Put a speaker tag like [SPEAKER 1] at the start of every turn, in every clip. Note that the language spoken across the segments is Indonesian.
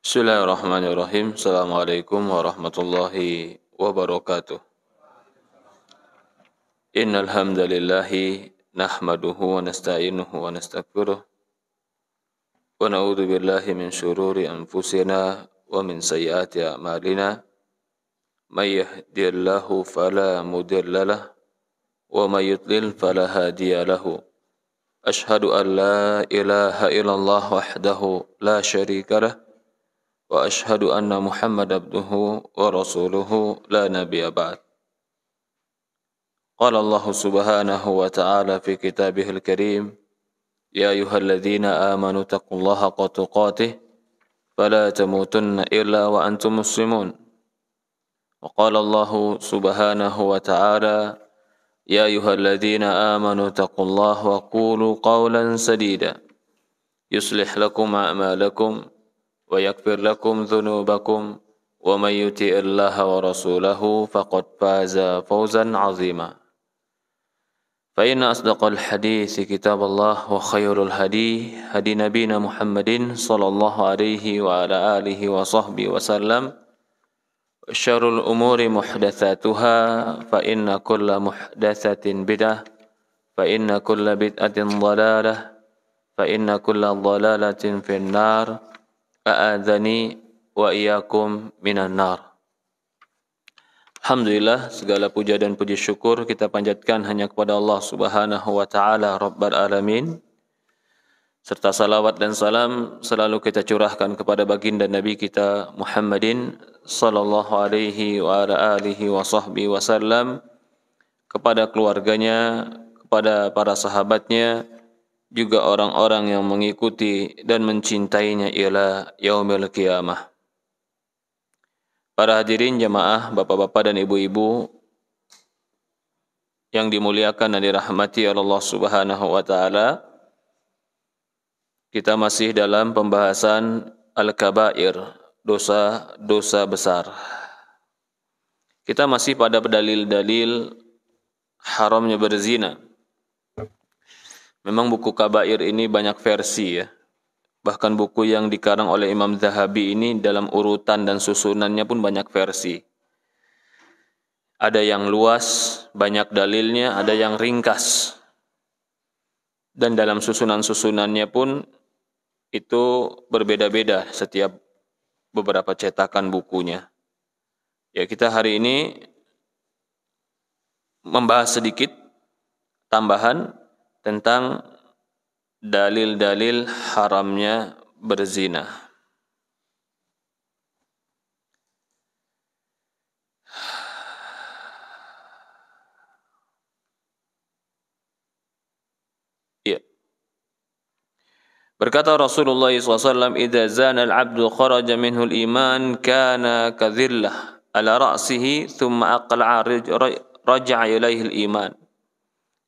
[SPEAKER 1] Bismillahirrahmanirrahim. Assalamualaikum warahmatullahi wabarakatuh. Innal hamdalillahi nahmaduhu wa nasta'inuhu wa nastaghfiruh wa na'udzu billahi min shururi anfusina wa min sayyiati a'malina. May yahdihillahu fala mudilla lahu wa may yudlil fala hadiya lahu. Ashhadu an la ilaha illallah wahdahu la syarika lahu wa ashhadu anna Muhammad abduhu wa rasuluhu la nabiyya ba'd. Qala Allah subhanahu wa ta'ala fi kitabihil karim, ya ayyuhalladzina amanu taqullaha haqqa tuqatih fala tamutunna illa wa antum muslimun. Wa qala Allah subhanahu wa ta'ala, ya ayyuhalladzina amanu taqullaha wa qulu qawlan sadida yuslih lakum a'malakum wa yaghfir lakum dhunubakum wa may yuti'illaha wa rasulahu faqad faza fawzan 'azima. Fa inna asdaqal hadits kitabullah wa khairul hadi hadi nabiyina Muhammadin sallallahu alaihi wa ala alihi wa sahbihi wasallam. Wa syarrul umuri muhdatsatuha fa inna kulla muhdatsatin bid'ah fa inna kulla bid'atin dhalalah fa inna kulla dhalalatin fin nar. A'adzani wa iyyakum minan nar. Alhamdulillah, segala puja dan puji syukur kita panjatkan hanya kepada Allah Subhanahu wa taala Rabbul alamin. Serta salawat dan salam selalu kita curahkan kepada baginda Nabi kita Muhammadin sallallahu alaihi wa ala alihi wa sahbihi wasallam, kepada keluarganya, kepada para sahabatnya, juga orang-orang yang mengikuti dan mencintainya ila yaumil qiyamah. Para hadirin jamaah, bapak-bapak dan ibu-ibu yang dimuliakan dan dirahmati Allah Subhanahu wa taala, kita masih dalam pembahasan al-kabair, dosa-dosa besar. Kita masih pada dalil-dalil haramnya berzina. Memang buku kabair ini banyak versi ya. Bahkan buku yang dikarang oleh Imam Zahabi ini dalam urutan dan susunannya pun banyak versi. Ada yang luas, banyak dalilnya, ada yang ringkas. Dan dalam susunan-susunannya pun itu berbeda-beda setiap beberapa cetakan bukunya. Ya, kita hari ini membahas sedikit tambahan tentang dalil-dalil haramnya berzina. Ya. Berkata Rasulullah SAW, "Idza zana al-'abdu kharaja minhu al-iman kana kadhillah ala ra'sihi thumma aqla'a raja'a ilaihi al-iman."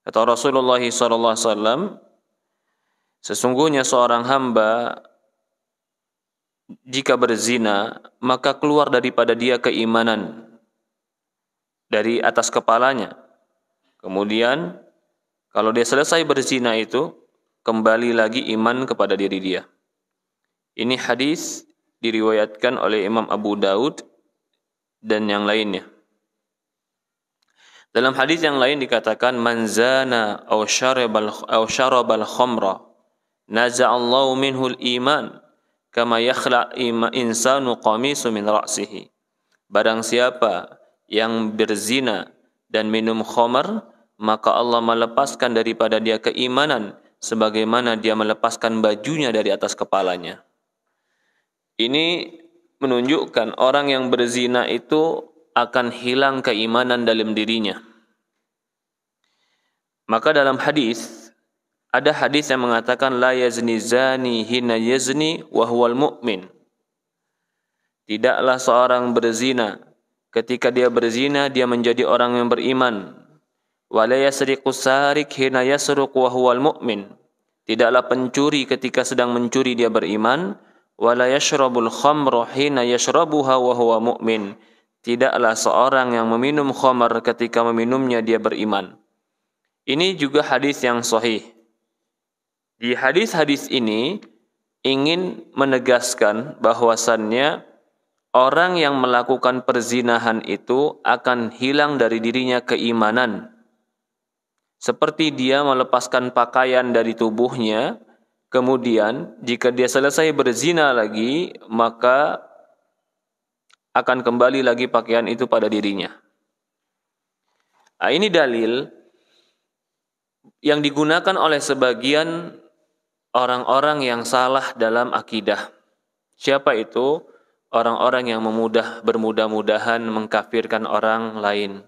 [SPEAKER 1] Kata Rasulullah SAW, sesungguhnya seorang hamba jika berzina, maka keluar daripada dia keimanan dari atas kepalanya. Kemudian, kalau dia selesai berzina itu, kembali lagi iman kepada diri dia. Ini hadis diriwayatkan oleh Imam Abu Daud dan yang lainnya. Dalam hadis yang lain dikatakan, man zana aw syarabal khamra naza'allahu minhul iman kama yakhla' insanu qamisu min ra'sihi. Barang siapa yang berzina dan minum khamar, maka Allah melepaskan daripada dia keimanan sebagaimana dia melepaskan bajunya dari atas kepalanya. Ini menunjukkan orang yang berzina itu akan hilang keimanan dalam dirinya. Maka dalam hadis, ada hadis yang mengatakan la yazni zani hina yazni wa huwal mu'min. Tidaklah seorang berzina ketika dia berzina dia menjadi orang yang beriman. Wa la yasriqu sariq hina yasruq wa huwal mu'min. Tidaklah pencuri ketika sedang mencuri dia beriman. Wa la yashrabul khamra hina yashrabuha wa huwa mu'min. Tidaklah seorang yang meminum khamar ketika meminumnya dia beriman. Ini juga hadis yang sahih. Di hadis-hadis ini ingin menegaskan bahwasannya orang yang melakukan perzinahan itu akan hilang dari dirinya keimanan. Seperti dia melepaskan pakaian dari tubuhnya, kemudian jika dia selesai berzina lagi, maka akan kembali lagi pakaian itu pada dirinya. Nah, ini dalil yang digunakan oleh sebagian orang-orang yang salah dalam akidah. Siapa itu? Orang-orang yang bermudah-mudahan mengkafirkan orang lain.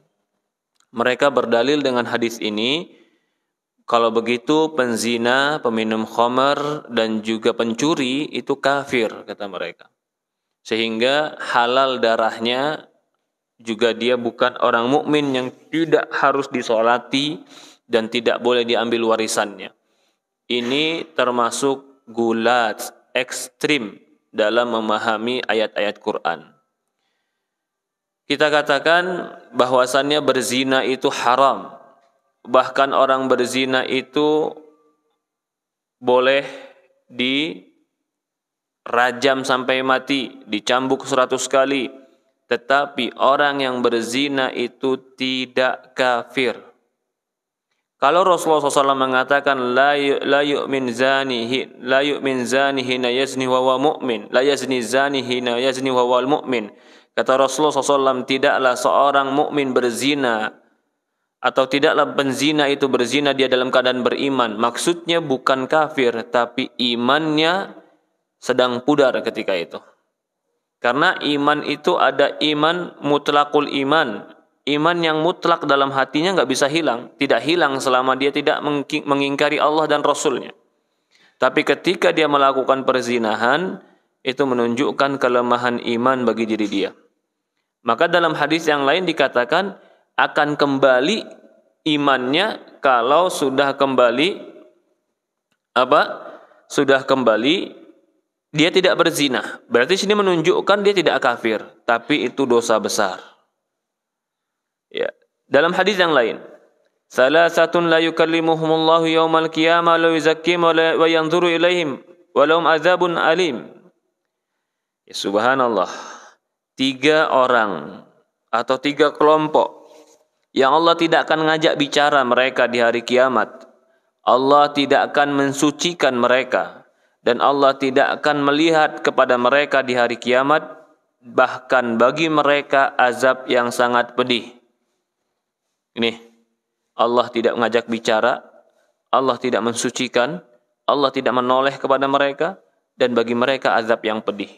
[SPEAKER 1] Mereka berdalil dengan hadis ini, kalau begitu penzina, peminum khamar, dan juga pencuri itu kafir, kata mereka. Sehingga halal darahnya, juga dia bukan orang mukmin yang tidak harus disolati dan tidak boleh diambil warisannya. Ini termasuk gulat, ekstrim dalam memahami ayat-ayat Quran. Kita katakan bahwasannya berzina itu haram. Bahkan orang berzina itu boleh dirajam sampai mati, dicambuk 100 kali. Tetapi orang yang berzina itu tidak kafir. Kalau Rasulullah SAW mengatakan la yu'min zani hina yazni wa huwa mu'min, la yazni zani hina yazni wa huwa mu'min. Kata Rasulullah SAW, tidaklah seorang mukmin berzina atau tidaklah penzina itu berzina dia dalam keadaan beriman. Maksudnya bukan kafir, tapi imannya sedang pudar ketika itu. Karena iman itu ada iman mutlakul iman. Iman yang mutlak dalam hatinya nggak bisa hilang. Tidak hilang selama dia tidak mengingkari Allah dan Rasulnya. Tapi ketika dia melakukan perzinahan, itu menunjukkan kelemahan iman bagi diri dia. Maka dalam hadis yang lain dikatakan akan kembali imannya kalau sudah kembali dia tidak berzina. Berarti sini menunjukkan dia tidak kafir, tapi itu dosa besar. Ya. Dalam hadis yang lain, salasatun la yukallimuhumullahu yaumal qiyamah la yuzakkihim wa yanzuru ilaihim wa lahum adzabun alim. Ya, subhanallah. 3 orang atau 3 kelompok yang Allah tidak akan ngajak bicara mereka di hari kiamat. Allah tidak akan mensucikan mereka dan Allah tidak akan melihat kepada mereka di hari kiamat, bahkan bagi mereka azab yang sangat pedih. Ini Allah tidak mengajak bicara, Allah tidak mensucikan, Allah tidak menoleh kepada mereka, dan bagi mereka azab yang pedih.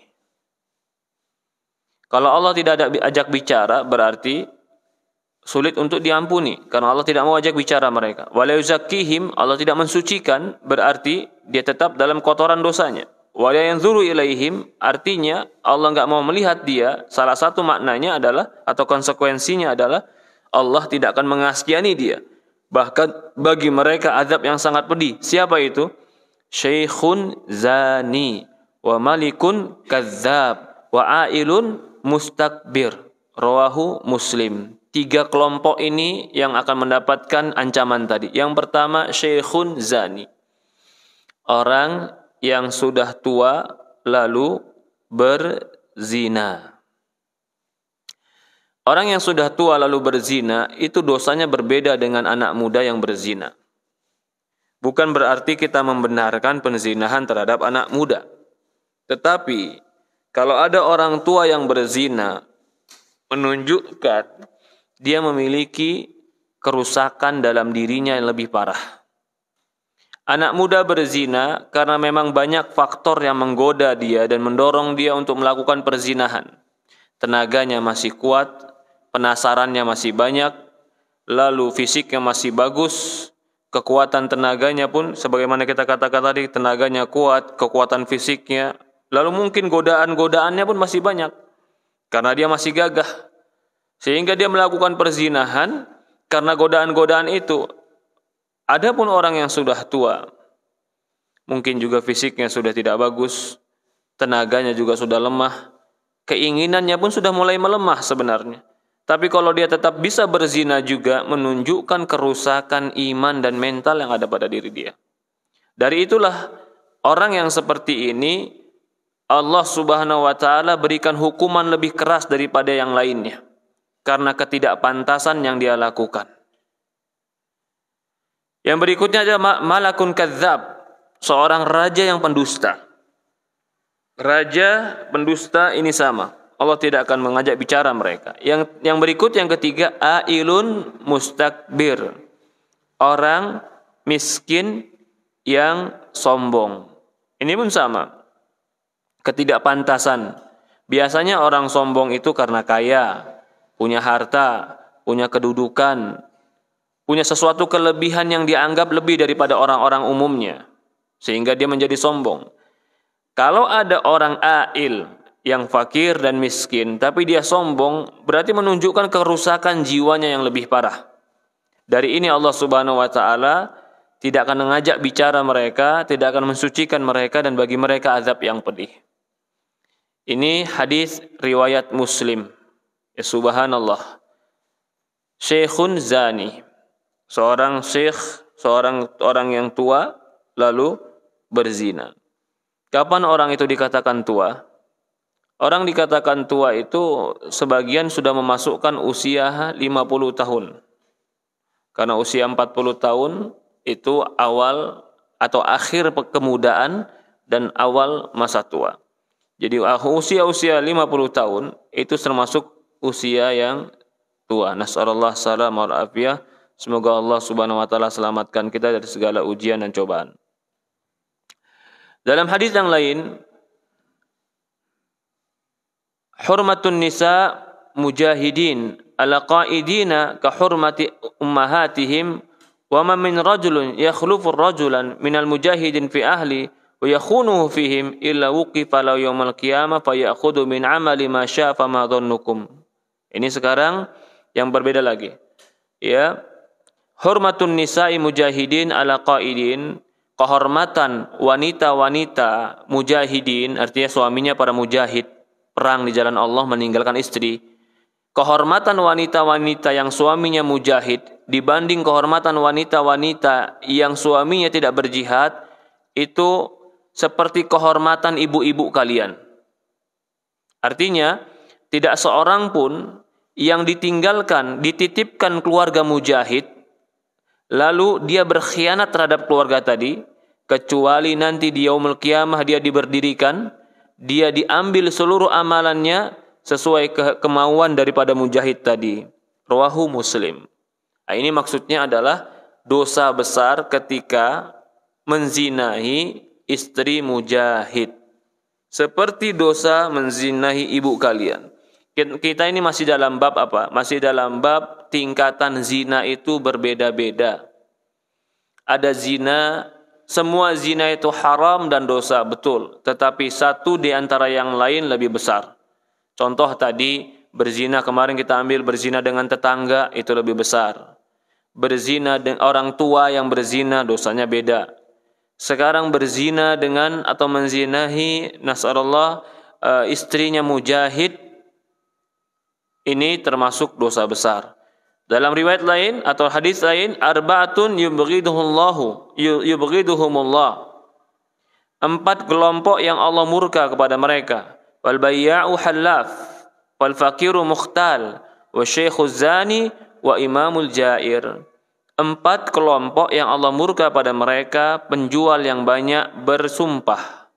[SPEAKER 1] Kalau Allah tidak ada ajak bicara, berarti sulit untuk diampuni, karena Allah tidak mau ajak bicara mereka. Wala yuzakkihim, Allah tidak mensucikan, berarti dia tetap dalam kotoran dosanya. Wala yanzuru ilaihim, artinya Allah enggak mau melihat dia. Salah satu maknanya adalah, atau konsekuensinya adalah, Allah tidak akan mengasihani dia. Bahkan bagi mereka azab yang sangat pedih. Siapa itu? Syekhun zani wa malikun kadzab wa ailun mustakbir. Rawahu Muslim. 3 kelompok ini yang akan mendapatkan ancaman tadi. Yang pertama, syekhun zani. Orang yang sudah tua lalu berzina. Orang yang sudah tua lalu berzina itu dosanya berbeda dengan anak muda yang berzina. Bukan berarti kita membenarkan penzinahan terhadap anak muda. Tetapi kalau ada orang tua yang berzina, menunjukkan dia memiliki kerusakan dalam dirinya yang lebih parah. Anak muda berzina karena memang banyak faktor yang menggoda dia dan mendorong dia untuk melakukan perzinahan. Tenaganya masih kuat, penasarannya masih banyak, lalu fisiknya masih bagus, kekuatan tenaganya pun sebagaimana kita katakan tadi, tenaganya kuat, kekuatan fisiknya, lalu mungkin godaan-godaannya pun masih banyak karena dia masih gagah, sehingga dia melakukan perzinahan karena godaan-godaan itu. Adapun orang yang sudah tua, mungkin juga fisiknya sudah tidak bagus, tenaganya juga sudah lemah, keinginannya pun sudah mulai melemah sebenarnya. Tapi kalau dia tetap bisa berzina juga menunjukkan kerusakan iman dan mental yang ada pada diri dia. Dari itulah orang yang seperti ini Allah Subhanahu wa taala berikan hukuman lebih keras daripada yang lainnya karena ketidakpantasan yang dia lakukan. Yang berikutnya adalah malakun kadzab, seorang raja yang pendusta. Raja pendusta ini sama. Allah tidak akan mengajak bicara mereka. Yang berikut yang ketiga, ailun mustakbir. Orang miskin yang sombong. Ini pun sama. Ketidakpantasan. Biasanya orang sombong itu karena kaya, punya harta, punya kedudukan, punya sesuatu kelebihan yang dianggap lebih daripada orang-orang umumnya, sehingga dia menjadi sombong. Kalau ada orang ail yang fakir dan miskin, tapi dia sombong, berarti menunjukkan kerusakan jiwanya yang lebih parah. Dari ini Allah Subhanahu wa taala tidak akan mengajak bicara mereka, tidak akan mensucikan mereka, dan bagi mereka azab yang pedih. Ini hadis riwayat Muslim. Ya subhanallah. Syekhun zani. Seorang syekh, seorang orang yang tua lalu berzina. Kapan orang itu dikatakan tua? Orang dikatakan tua itu sebagian sudah memasukkan usia 50 tahun. Karena usia 40 tahun itu awal atau akhir kemudaan dan awal masa tua. Jadi usia 50 tahun itu termasuk usia yang tua. Nasallallahu salam wal afiyah. Semoga Allah Subhanahu wa taala selamatkan kita dari segala ujian dan cobaan. Dalam hadis yang lain, hurmatun nisa mujahidin ala qaidina ka hurmati ummahatihim wa ma min rajulin yakhlufu rajulan minal mujahidin fi ahli wa yakhunuhu fihim illa wuqifa lahu yaumal qiyamah fa ya'khudhu min amali ma syaa fa ma dhannukum. Ini sekarang yang berbeda lagi. Ya. Hurmatun nisa'i mujahidin ala qaidin, kehormatan wanita-wanita mujahidin, artinya suaminya para mujahid perang di jalan Allah meninggalkan istri. Kehormatan wanita-wanita yang suaminya mujahid dibanding kehormatan wanita-wanita yang suaminya tidak berjihad itu seperti kehormatan ibu-ibu kalian. Artinya, tidak seorang pun yang ditinggalkan, dititipkan keluarga mujahid, lalu dia berkhianat terhadap keluarga tadi, kecuali nanti di yaumul qiyamah dia diberdirikan, dia diambil seluruh amalannya sesuai kemauan daripada mujahid tadi. Rawahu Muslim. Nah, ini maksudnya adalah dosa besar ketika menzinahi istri mujahid. Seperti dosa menzinahi ibu kalian. Kita ini masih dalam bab apa? Masih dalam bab tingkatan zina itu berbeda-beda. Ada zina, semua zina itu haram dan dosa, betul. Tetapi satu di antara yang lain lebih besar. Contoh tadi, berzina kemarin kita ambil berzina dengan tetangga, itu lebih besar. Berzina dengan orang tua yang berzina, dosanya beda. Sekarang berzina dengan atau menzinahi nasallallahu istrinya mujahid, ini termasuk dosa besar. Dalam riwayat lain atau hadis lain, arba'atun yubghiduhumullah. 4 kelompok yang Allah murka kepada mereka. Wal bayya'u halaf, wal faqiru mukhtal, wa syaikhu zani, wa imamul jair. 4 kelompok yang Allah murka pada mereka, penjual yang banyak bersumpah,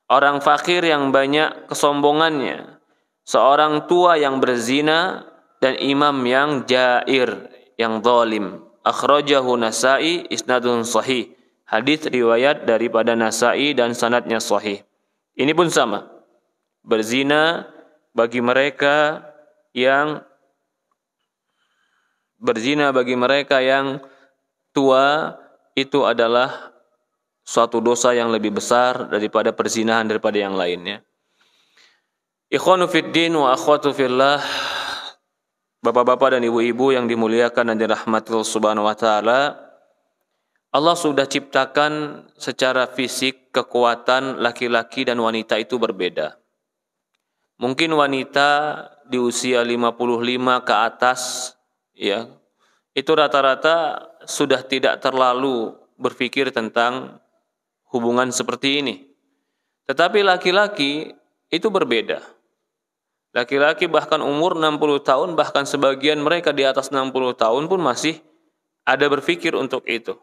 [SPEAKER 1] orang fakir yang banyak kesombongannya, seorang tua yang berzina, dan imam yang jair, yang zalim. Akhrajahu Nasa'i isnadun sahih. Hadis riwayat daripada Nasa'i dan sanadnya sahih. Ini pun sama. Berzina bagi mereka yang tua itu adalah suatu dosa yang lebih besar daripada perzinahan daripada yang lainnya. Ikhwanu fiddin wa akhwatu fillah, bapak-bapak dan ibu-ibu yang dimuliakan dan dirahmati Allah Subhanahu wa taala, Allah sudah ciptakan secara fisik kekuatan laki-laki dan wanita itu berbeda. Mungkin wanita di usia 55 ke atas, ya, itu rata-rata sudah tidak terlalu berpikir tentang hubungan seperti ini. Tetapi laki-laki itu berbeda. Laki-laki bahkan umur 60 tahun, bahkan sebagian mereka di atas 60 tahun pun masih ada berpikir untuk itu.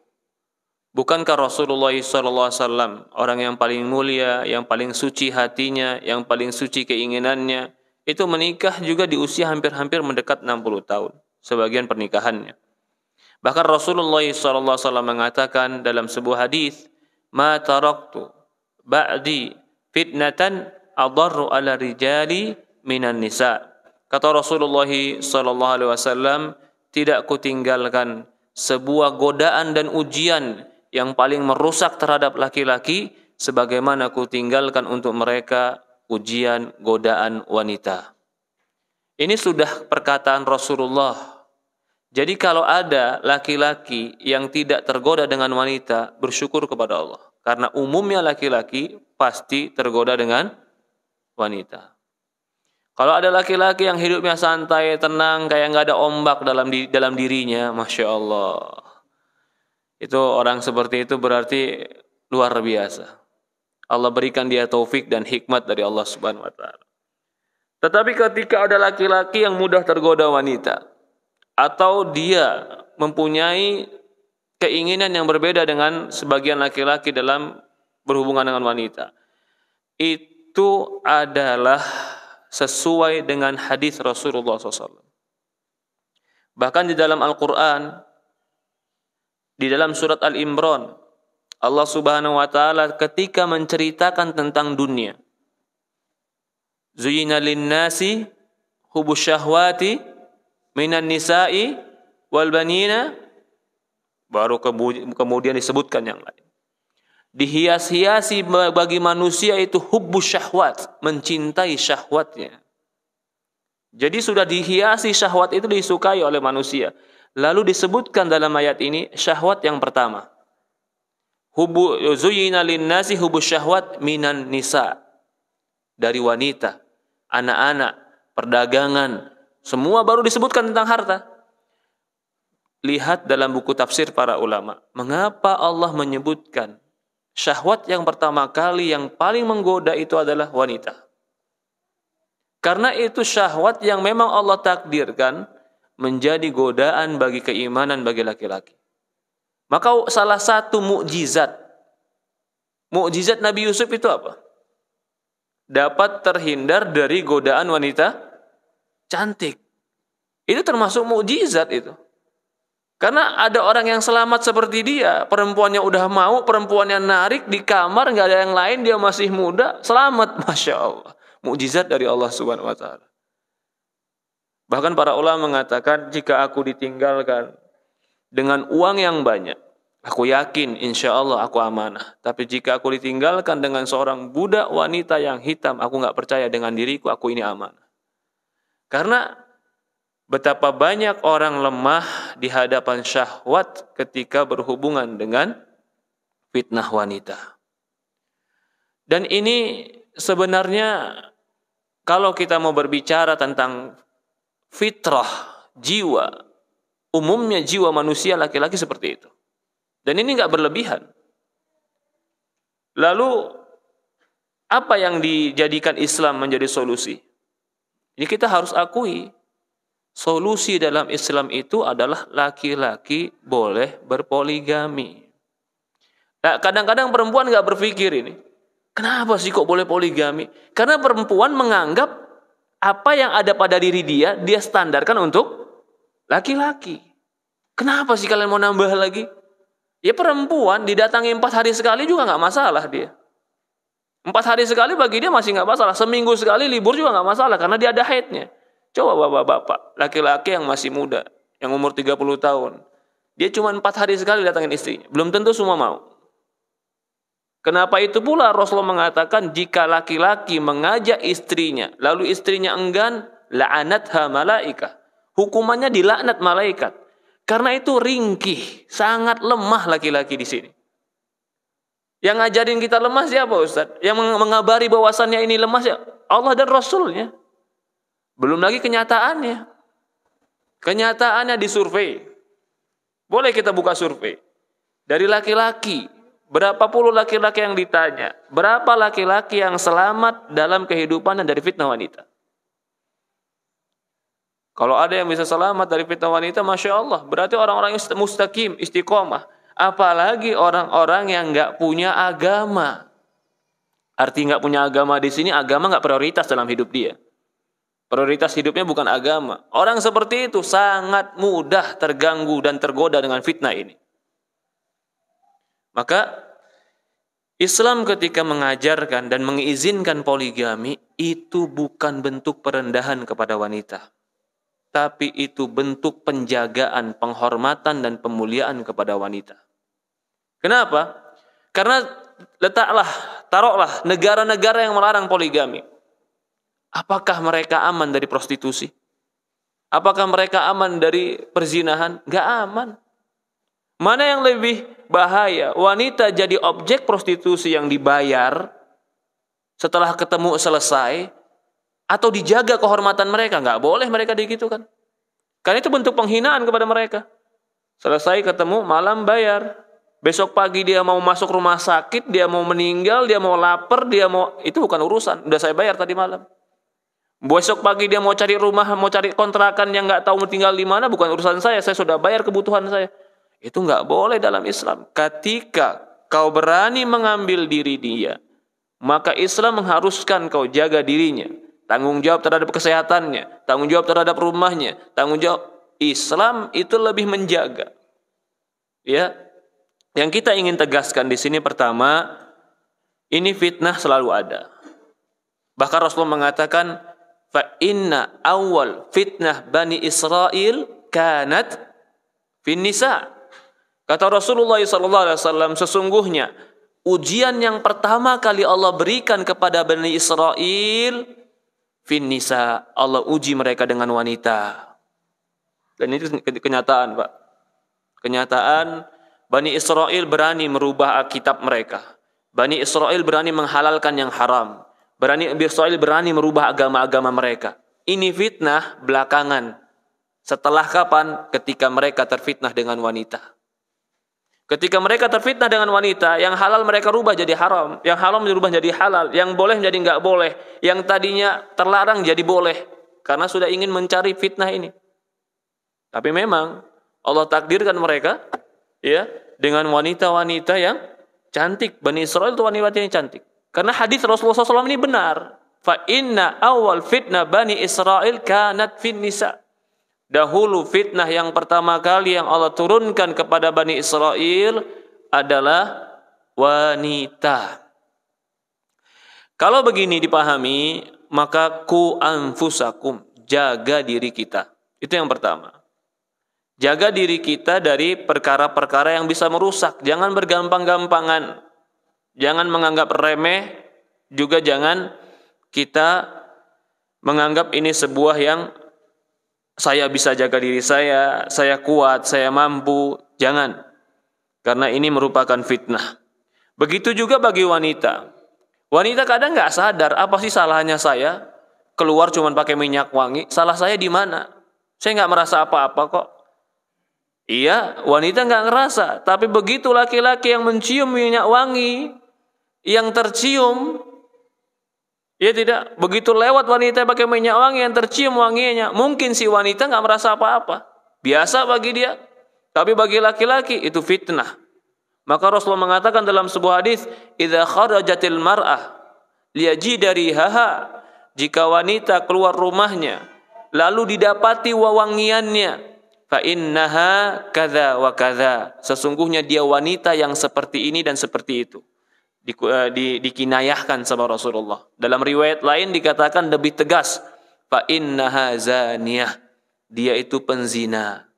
[SPEAKER 1] Bukankah Rasulullah SAW orang yang paling mulia, yang paling suci hatinya, yang paling suci keinginannya, itu menikah juga di usia hampir-hampir mendekat 60 tahun, sebagian pernikahannya. Bahkan Rasulullah SAW mengatakan dalam sebuah hadis, "Ma taraktu ba'di fitnatan adarru ala rijali minan nisa." Kata Rasulullah SAW, tidak kutinggalkan sebuah godaan dan ujian yang paling merusak terhadap laki-laki sebagaimana kutinggalkan untuk mereka ujian godaan wanita. Ini sudah perkataan Rasulullah. Jadi kalau ada laki-laki yang tidak tergoda dengan wanita, bersyukur kepada Allah. Karena umumnya laki-laki pasti tergoda dengan wanita. Kalau ada laki-laki yang hidupnya santai, tenang, kayak nggak ada ombak dalam dirinya, Masya Allah. Itu orang seperti itu berarti luar biasa. Allah berikan dia taufik dan hikmat dari Allah Subhanahu wa taala. Tetapi ketika ada laki-laki yang mudah tergoda wanita, atau dia mempunyai keinginan yang berbeda dengan sebagian laki-laki dalam berhubungan dengan wanita, itu adalah sesuai dengan hadis Rasulullah SAW. Bahkan di dalam Al-Quran, di dalam surat Al-Imran, Allah Subhanahu wa taala ketika menceritakan tentang dunia, Zuyyina lin-nasi hubbus syahwati minan nisa'i wal banina, baru kemudian disebutkan yang lain. Dihias-hiasi bagi manusia itu hubbus syahwat, mencintai syahwatnya. Jadi sudah dihiasi syahwat itu disukai oleh manusia. Lalu disebutkan dalam ayat ini syahwat yang pertama. Zuyyina lin-nasi hubbus syahwat minan nisa. Dari wanita, anak-anak, perdagangan, semua baru disebutkan tentang harta. Lihat dalam buku tafsir para ulama, mengapa Allah menyebutkan syahwat yang pertama kali yang paling menggoda itu adalah wanita. Karena itu syahwat yang memang Allah takdirkan menjadi godaan bagi keimanan bagi laki-laki. Maka salah satu mukjizat Nabi Yusuf itu apa? Dapat terhindar dari godaan wanita cantik. Itu termasuk mukjizat itu. Karena ada orang yang selamat seperti dia, perempuannya udah mau, perempuannya narik di kamar, nggak ada yang lain, dia masih muda, selamat, Masya Allah. Mukjizat dari Allah Subhanahu wa taala. Bahkan para ulama mengatakan, jika aku ditinggalkan dengan uang yang banyak, aku yakin insya Allah aku amanah. Tapi jika aku ditinggalkan dengan seorang budak wanita yang hitam, aku nggak percaya dengan diriku, aku ini amanah. Karena betapa banyak orang lemah di hadapan syahwat ketika berhubungan dengan fitnah wanita. Dan ini sebenarnya kalau kita mau berbicara tentang fitrah, jiwa, umumnya jiwa manusia laki-laki seperti itu. Dan ini nggak berlebihan. Lalu apa yang dijadikan Islam menjadi solusi? Ini kita harus akui. Solusi dalam Islam itu adalah laki-laki boleh berpoligami. Nah, kadang-kadang perempuan nggak berpikir ini. Kenapa sih kok boleh poligami? Karena perempuan menganggap apa yang ada pada diri dia standarkan untuk laki-laki. Kenapa sih kalian mau nambah lagi? Ya perempuan didatangi 4 hari sekali juga nggak masalah dia. 4 hari sekali bagi dia masih nggak masalah. Seminggu sekali libur juga nggak masalah karena dia ada haidnya. Coba bapak-bapak, laki-laki yang masih muda, yang umur 30 tahun. Dia cuma 4 hari sekali datangin istrinya. Belum tentu semua mau. Kenapa itu pula Rasulullah mengatakan jika laki-laki mengajak istrinya, lalu istrinya enggan, la'anatha malaikah. Hukumannya dilaknat malaikat. Karena itu ringkih, sangat lemah laki-laki di sini. Yang ngajarin kita lemah siapa Ustaz? Yang mengabari bahwasannya ini lemah siapa? Allah dan Rasulnya. Belum lagi kenyataannya. Kenyataannya disurvei. Boleh kita buka survei. Dari laki-laki, Berapa puluh laki-laki yang ditanya? Berapa laki-laki yang selamat dalam kehidupan dari fitnah wanita? Kalau ada yang bisa selamat dari fitnah wanita, Masya Allah, berarti orang-orang yang mustaqim, istiqomah. Apalagi orang-orang yang nggak punya agama. Arti nggak punya agama di sini, agama nggak prioritas dalam hidup dia. Prioritas hidupnya bukan agama. Orang seperti itu sangat mudah terganggu dan tergoda dengan fitnah ini. Maka Islam ketika mengajarkan dan mengizinkan poligami itu bukan bentuk perendahan kepada wanita, tapi itu bentuk penjagaan, penghormatan dan pemuliaan kepada wanita. Kenapa? Karena taruhlah negara-negara yang melarang poligami. Apakah mereka aman dari prostitusi? Apakah mereka aman dari perzinahan? Gak aman. Mana yang lebih bahaya? Wanita jadi objek prostitusi yang dibayar setelah ketemu selesai, atau dijaga kehormatan mereka? Nggak boleh mereka digitukan. Karena itu bentuk penghinaan kepada mereka. Selesai ketemu, malam bayar. Besok pagi dia mau masuk rumah sakit, dia mau meninggal, dia mau lapar, itu bukan urusan. Udah saya bayar tadi malam. Besok pagi dia mau cari rumah, mau cari kontrakan yang nggak tahu mau tinggal di mana, bukan urusan saya sudah bayar kebutuhan saya. Itu nggak boleh dalam Islam. Ketika kau berani mengambil diri dia, maka Islam mengharuskan kau jaga dirinya. Tanggung jawab terhadap kesehatannya, tanggung jawab terhadap rumahnya, tanggung jawab. Islam itu lebih menjaga. Ya, yang kita ingin tegaskan di sini pertama, ini fitnah selalu ada. Bahkan Rasulullah mengatakan, fa inna awal fitnah Bani Israel kanat fin nisa. Kata Rasulullah SAW, sesungguhnya ujian yang pertama kali Allah berikan kepada Bani Israel fin nisa, Allah uji mereka dengan wanita. Dan itu kenyataan, Pak. Kenyataan Bani Israel berani merubah kitab mereka. Bani Israel berani menghalalkan yang haram. Bani Israel berani merubah agama-agama mereka. Ini fitnah belakangan. Setelah kapan? Ketika mereka terfitnah dengan wanita. Ketika mereka terfitnah dengan wanita, yang halal mereka rubah jadi haram, yang haram dirubah jadi halal, yang boleh jadi nggak boleh, yang tadinya terlarang jadi boleh, karena sudah ingin mencari fitnah ini. Tapi memang Allah takdirkan mereka, ya, dengan wanita-wanita yang cantik. Bani Israel itu wanita yang cantik. Karena hadis Rasulullah SAW ini benar. Fa inna awal fitnah Bani Israel kanat fin nisa. Dahulu fitnah yang pertama kali yang Allah turunkan kepada Bani Israel adalah wanita. Kalau begini dipahami, maka ku anfusakum, jaga diri kita. Itu yang pertama. Jaga diri kita dari perkara-perkara yang bisa merusak. Jangan bergampang-gampangan. Jangan menganggap remeh. Juga jangan kita menganggap ini sebuah yang saya bisa jaga diri saya kuat, saya mampu. Jangan. Karena ini merupakan fitnah. Begitu juga bagi wanita. Wanita kadang nggak sadar, apa sih salahnya saya? Keluar cuma pakai minyak wangi. Salah saya di mana? Saya nggak merasa apa-apa kok. Iya, wanita nggak ngerasa. Tapi begitu laki-laki yang mencium minyak wangi, yang tercium, ya tidak, begitu lewat wanita pakai minyak wangi yang tercium wanginya, mungkin si wanita nggak merasa apa-apa, biasa bagi dia. Tapi bagi laki-laki itu fitnah. Maka Rasulullah mengatakan dalam sebuah hadis, idza kharajatil mar'ah liyajida rihaha, jika wanita keluar rumahnya lalu didapati wewangiannya, fa innaha kadza wa kadza, sesungguhnya dia wanita yang seperti ini dan seperti itu. Dikinayahkan sama Rasulullah. Dalam riwayat lain dikatakan lebih tegas, fa innaha zaniyah, dia itu penzina.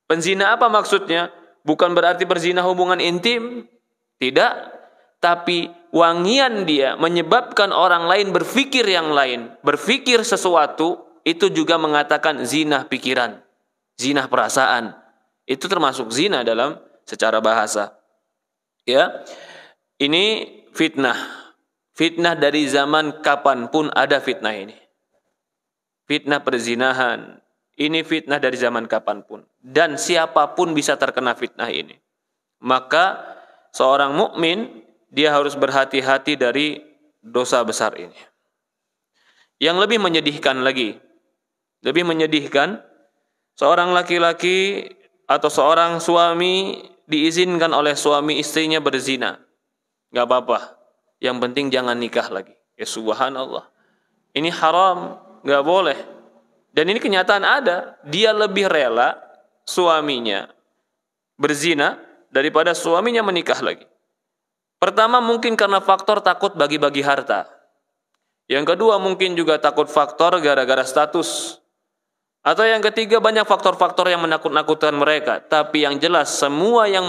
[SPEAKER 1] Penzina apa maksudnya? Bukan berarti berzina hubungan intim, tidak, tapi wangian dia menyebabkan orang lain berpikir yang lain, berpikir sesuatu, itu juga mengatakan zina pikiran, zina perasaan. Itu termasuk zina dalam secara bahasa. Ya. Ini fitnah. Fitnah dari zaman kapanpun ada fitnah ini. Fitnah perzinahan. Ini fitnah dari zaman kapanpun. Dan siapapun bisa terkena fitnah ini. Maka seorang mukmin dia harus berhati-hati dari dosa besar ini. Yang lebih menyedihkan lagi, lebih menyedihkan, seorang laki-laki atau seorang suami diizinkan oleh suami istrinya berzina. Gak apa-apa, yang penting jangan nikah lagi. Ya subhanallah, ini haram, gak boleh. Dan ini kenyataan ada, dia lebih rela suaminya berzina daripada suaminya menikah lagi. Pertama mungkin karena faktor takut bagi-bagi harta. Yang kedua mungkin juga takut faktor gara-gara status. Atau yang ketiga banyak faktor-faktor yang menakut-nakutkan mereka. Tapi yang jelas semua yang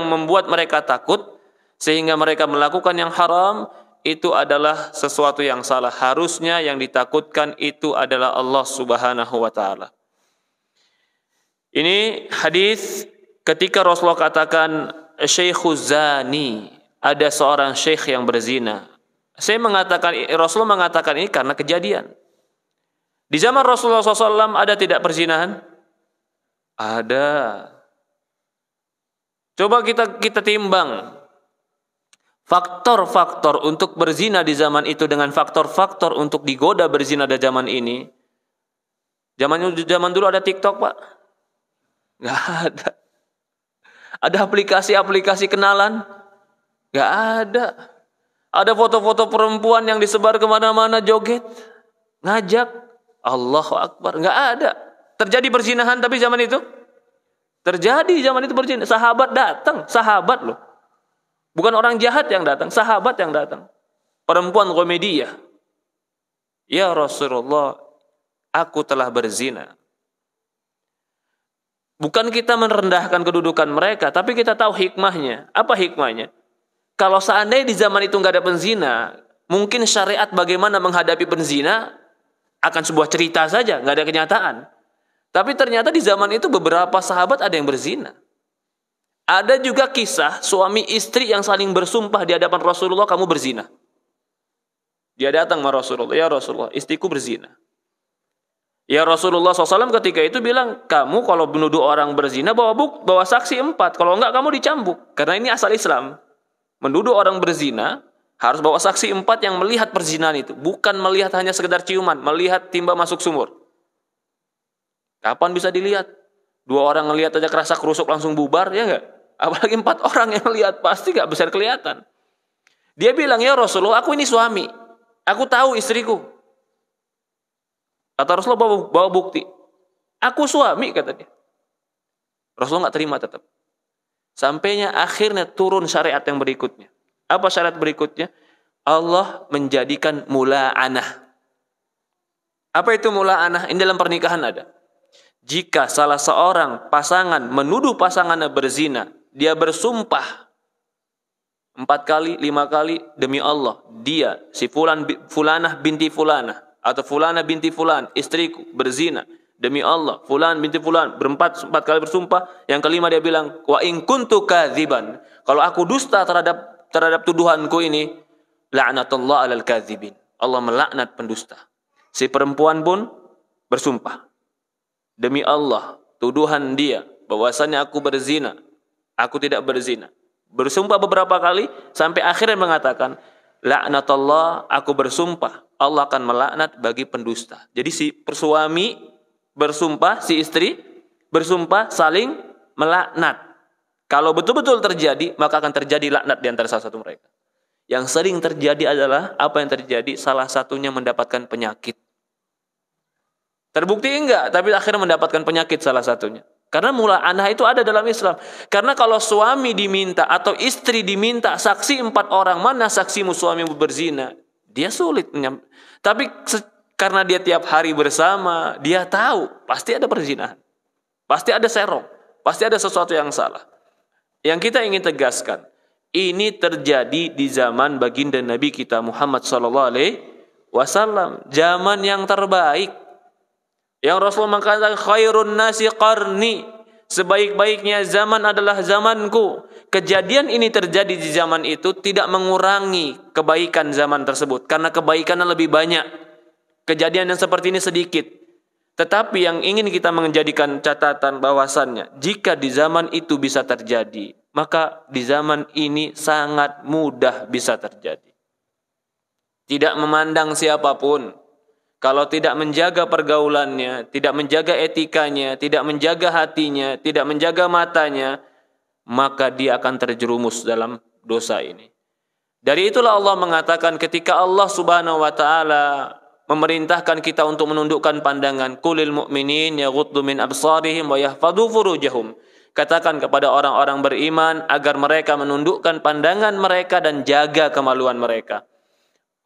[SPEAKER 1] membuat mereka takut sehingga mereka melakukan yang haram itu adalah sesuatu yang salah. Harusnya yang ditakutkan itu adalah Allah Subhanahu wa taala. Ini hadis ketika Rasulullah katakan Syekhuz Zani, ada seorang syekh yang berzina. Rasulullah mengatakan ini karena kejadian. Di zaman Rasulullah SAW ada tidak perzinahan? Ada. Coba kita timbang faktor-faktor untuk berzina di zaman itu dengan faktor-faktor untuk digoda berzina di zaman ini. Zaman dulu ada TikTok, Pak? Nggak ada. Ada aplikasi-aplikasi kenalan? Gak ada. Ada foto-foto perempuan yang disebar kemana-mana joget, ngajak, Allahu Akbar. Gak ada. Terjadi perzinahan tapi zaman itu? Terjadi zaman itu perzinahan. Sahabat datang, sahabat loh. Bukan orang jahat yang datang, sahabat yang datang. Perempuan Ghamidiyah. Ya Rasulullah, aku telah berzina. Bukan kita merendahkan kedudukan mereka, tapi kita tahu hikmahnya. Apa hikmahnya? Kalau seandainya di zaman itu nggak ada penzina, mungkin syariat bagaimana menghadapi penzina akan sebuah cerita saja, nggak ada kenyataan. Tapi ternyata di zaman itu beberapa sahabat ada yang berzina. Ada juga kisah suami istri yang saling bersumpah di hadapan Rasulullah, kamu berzina. Dia datang sama Rasulullah, ya Rasulullah, istriku berzina. Ya Rasulullah SAW ketika itu bilang, kamu kalau menuduh orang berzina bawa saksi 4, kalau enggak kamu dicambuk. Karena ini asal Islam. Menuduh orang berzina harus bawa saksi 4 yang melihat perzinahan itu, bukan melihat hanya sekedar ciuman, melihat timba masuk sumur. Kapan bisa dilihat? 2 orang ngelihat aja kerasa kerusuk langsung bubar, ya enggak? Apalagi 4 orang yang melihat, pasti enggak bisa kelihatan. Dia bilang, ya Rasulullah, aku ini suami, aku tahu istriku. Kata Rasulullah, bawa bukti. Aku suami, kata dia. Rasulullah nggak terima tetap. Sampainya akhirnya turun syariat yang berikutnya. Apa syariat berikutnya? Allah menjadikan mula'anah. Apa itu mula'anah? Ini dalam pernikahan ada. Jika salah seorang pasangan menuduh pasangannya berzina, dia bersumpah 4 kali, 5 kali, demi Allah, dia, si fulanah binti fulanah, atau fulana binti fulan, istriku berzina, demi Allah, fulan binti fulan, 4 kali bersumpah. Yang kelima dia bilang, wa in kuntu kadziban, kalau aku dusta terhadap tuduhanku ini, la'natullah 'alal kadzibin, Allah melaknat pendusta. Si perempuan pun bersumpah, demi Allah, tuduhan dia bahwasannya aku berzina, aku tidak berzina. Bersumpah beberapa kali sampai akhirnya mengatakan, laknatullah, aku bersumpah Allah akan melaknat bagi pendusta. Jadi si suami bersumpah, si istri bersumpah saling melaknat. Kalau betul-betul terjadi, maka akan terjadi laknat di antara salah satu mereka. Yang sering terjadi adalah apa yang terjadi? Salah satunya mendapatkan penyakit. Terbukti enggak, tapi akhirnya mendapatkan penyakit salah satunya. Karena mula'anah itu ada dalam Islam. Karena kalau suami diminta atau istri diminta saksi 4 orang, mana saksimu suamimu berzina? Dia sulit. Tapi karena dia tiap hari bersama, dia tahu pasti ada perzinahan. Pasti ada serong. Pasti ada sesuatu yang salah. Yang kita ingin tegaskan, ini terjadi di zaman baginda Nabi kita Muhammad SAW. Zaman yang terbaik. Yang Rasulullah mengatakan khairun nasi qarni, sebaik-baiknya zaman adalah zamanku. Kejadian ini terjadi di zaman itu tidak mengurangi kebaikan zaman tersebut, karena kebaikannya lebih banyak. Kejadian yang seperti ini sedikit. Tetapi yang ingin kita menjadikan catatan bahwasannya, jika di zaman itu bisa terjadi, maka di zaman ini sangat mudah bisa terjadi. Tidak memandang siapapun, kalau tidak menjaga pergaulannya, tidak menjaga etikanya, tidak menjaga hatinya, tidak menjaga matanya, maka dia akan terjerumus dalam dosa ini. Dari itulah Allah mengatakan ketika Allah Subhanahu wa taala memerintahkan kita untuk menundukkan pandangan, qulil mu'minin yaghuddu min absarihim wa yahfadhu furujahum. Katakan kepada orang-orang beriman agar mereka menundukkan pandangan mereka dan jaga kemaluan mereka.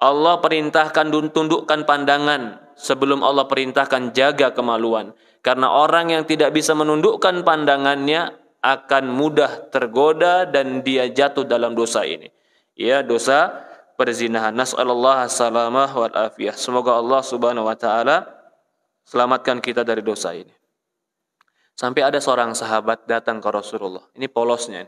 [SPEAKER 1] Allah perintahkan tundukkan pandangan sebelum Allah perintahkan jaga kemaluan. Karena orang yang tidak bisa menundukkan pandangannya akan mudah tergoda dan dia jatuh dalam dosa ini. Ya, dosa perzinahan. Nas'alullah salamah wal afiyah. Semoga Allah Subhanahu wa taala selamatkan kita dari dosa ini. Sampai ada seorang sahabat datang ke Rasulullah. Ini polosnya.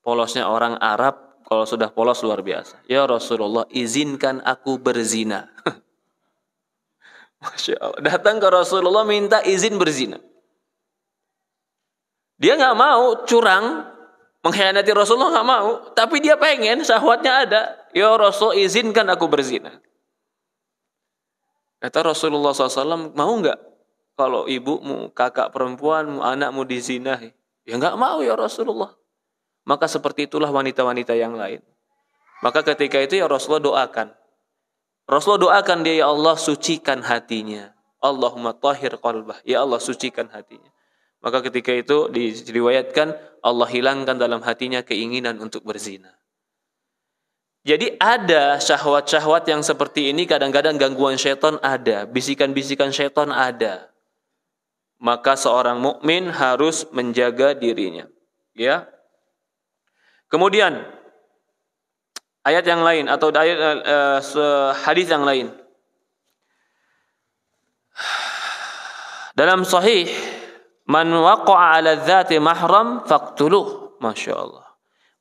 [SPEAKER 1] Polosnya orang Arab, kalau sudah polos luar biasa. Ya Rasulullah, izinkan aku berzina. Masya Allah. Datang ke Rasulullah minta izin berzina. Dia nggak mau curang, mengkhianati Rasulullah nggak mau, tapi dia pengen, syahwatnya ada. Ya Rasul, izinkan aku berzina. Kata Rasulullah SAW, mau nggak kalau ibumu, kakak perempuanmu, anakmu dizinahi? Ya nggak mau ya Rasulullah. Maka seperti itulah wanita-wanita yang lain. Maka ketika itu ya Rasulullah doakan. Rasulullah doakan dia, ya Allah sucikan hatinya. Allahumma tahhir qalbah. Ya Allah sucikan hatinya. Maka ketika itu diriwayatkan Allah hilangkan dalam hatinya keinginan untuk berzina. Jadi ada syahwat-syahwat yang seperti ini, kadang-kadang gangguan syaitan ada, bisikan-bisikan syaitan ada. Maka seorang mukmin harus menjaga dirinya. Ya. Kemudian ayat yang lain atau ayat hadis yang lain. Dalam sahih, man waqa'a 'ala dzati mahram faqtuluh. Masya Allah.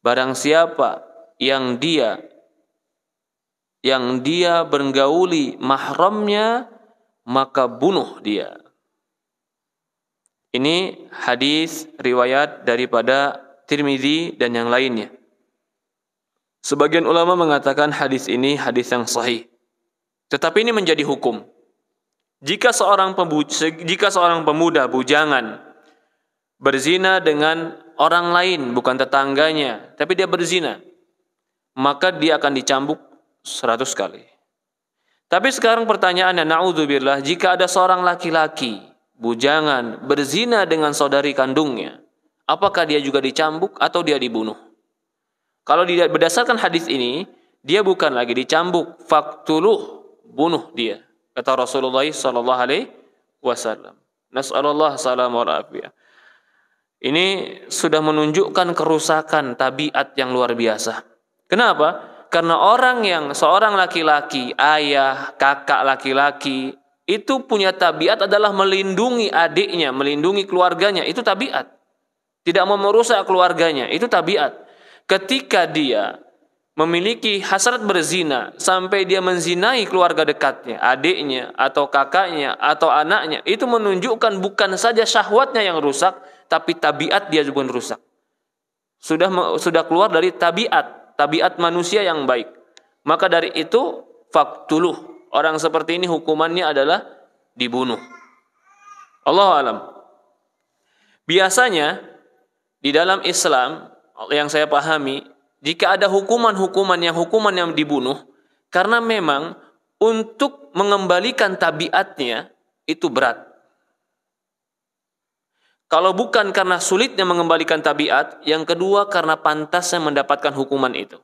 [SPEAKER 1] Barang siapa yang dia bergauli mahramnya, maka bunuh dia. Ini hadis riwayat daripada Tirmizi dan yang lainnya. Sebagian ulama mengatakan hadis ini hadis yang sahih. Tetapi ini menjadi hukum. Jika seorang pemuda bujangan berzina dengan orang lain, bukan tetangganya, tapi dia berzina, maka dia akan dicambuk 100 kali. Tapi sekarang pertanyaannya, na'udzubillah, jika ada seorang laki-laki bujangan berzina dengan saudari kandungnya, apakah dia juga dicambuk atau dia dibunuh? Kalau berdasarkan hadis ini, dia bukan lagi dicambuk, faqtuluh, bunuh dia. Kata Rasulullah sallallahu alaihi wasallam. Nas'alullah salam wal afiyah. Ini sudah menunjukkan kerusakan tabiat yang luar biasa. Kenapa? Karena seorang laki-laki, ayah, kakak laki-laki, itu punya tabiat adalah melindungi adiknya, melindungi keluarganya. Itu tabiat. Tidak mau merusak keluarganya. Itu tabiat. Ketika dia memiliki hasrat berzina sampai dia menzinai keluarga dekatnya, adiknya, atau kakaknya, atau anaknya, itu menunjukkan bukan saja syahwatnya yang rusak, tapi tabiat dia juga rusak. Sudah keluar dari tabiat manusia yang baik. Maka dari itu, faqtuluh. Orang seperti ini hukumannya adalah dibunuh. Allahu a'lam. Biasanya di dalam Islam yang saya pahami, jika ada hukuman yang dibunuh, karena memang untuk mengembalikan tabiatnya itu berat. Kalau bukan karena sulitnya mengembalikan tabiat, yang kedua karena pantasnya mendapatkan hukuman itu.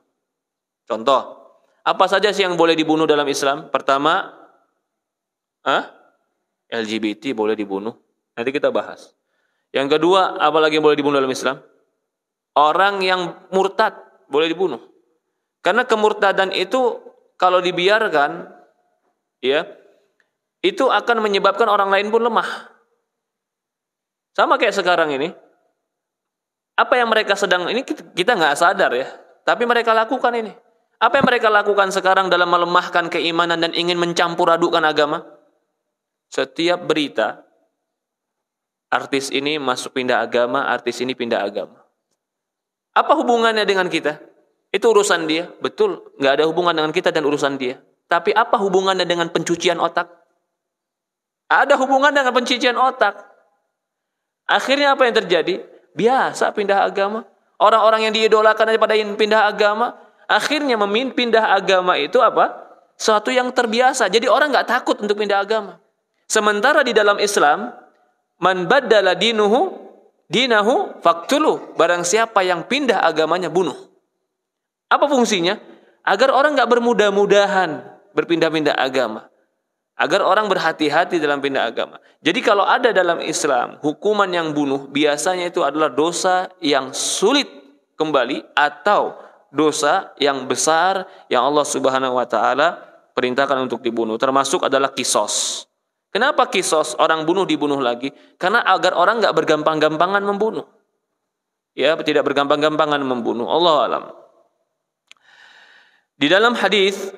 [SPEAKER 1] Contoh, apa saja sih yang boleh dibunuh dalam Islam? Pertama, LGBT boleh dibunuh. Nanti kita bahas. Yang kedua, apa lagi yang boleh dibunuh dalam Islam? Orang yang murtad boleh dibunuh. Karena kemurtadan itu kalau dibiarkan, ya, itu akan menyebabkan orang lain pun lemah. Sama kayak sekarang ini. Apa yang mereka sedang, ini kita nggak sadar ya, tapi mereka lakukan ini. Apa yang mereka lakukan sekarang dalam melemahkan keimanan dan ingin mencampur adukan agama? Setiap berita, artis ini masuk pindah agama, artis ini pindah agama. Apa hubungannya dengan kita? Itu urusan dia. Betul, nggak ada hubungan dengan kita dan urusan dia. Tapi apa hubungannya dengan pencucian otak? Ada hubungan dengan pencucian otak. Akhirnya apa yang terjadi? Biasa pindah agama. Orang-orang yang diidolakan pada pindah agama, akhirnya pindah agama itu apa? Suatu yang terbiasa. Jadi orang nggak takut untuk pindah agama. Sementara di dalam Islam, man baddala dinahu faqtuluh. Barang siapa yang pindah agamanya, bunuh. Apa fungsinya? Agar orang nggak bermudah-mudahan berpindah-pindah agama. Agar orang berhati-hati dalam pindah agama. Jadi kalau ada dalam Islam hukuman yang bunuh, biasanya itu adalah dosa yang sulit kembali atau dosa yang besar yang Allah Subhanahu wa taala perintahkan untuk dibunuh. Termasuk adalah kisos. Kenapa kisos? Orang bunuh dibunuh lagi. Karena agar orang nggak bergampang-gampangan membunuh. Ya, tidak bergampang-gampangan membunuh. Allah alam. Di dalam hadis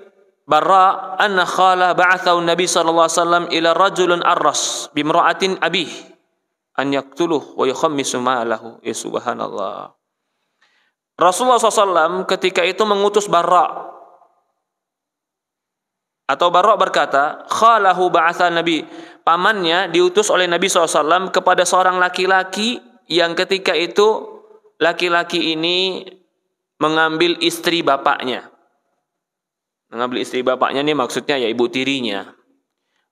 [SPEAKER 1] Barra anna khala ba'athahu Nabi sallallahu alaihi wasallam ila rajulun arras bimra'atin abih an yaqtuluh wa yukhammisu ma'alahu. Ya subhanallah. Rasulullah SAW ketika itu mengutus Barra, atau Barra berkata, khalahu ba'atha Nabi, pamannya diutus oleh Nabi SAW kepada seorang laki-laki yang ketika itu laki-laki ini mengambil istri bapaknya. Mengambil istri bapaknya ini maksudnya ya ibu tirinya.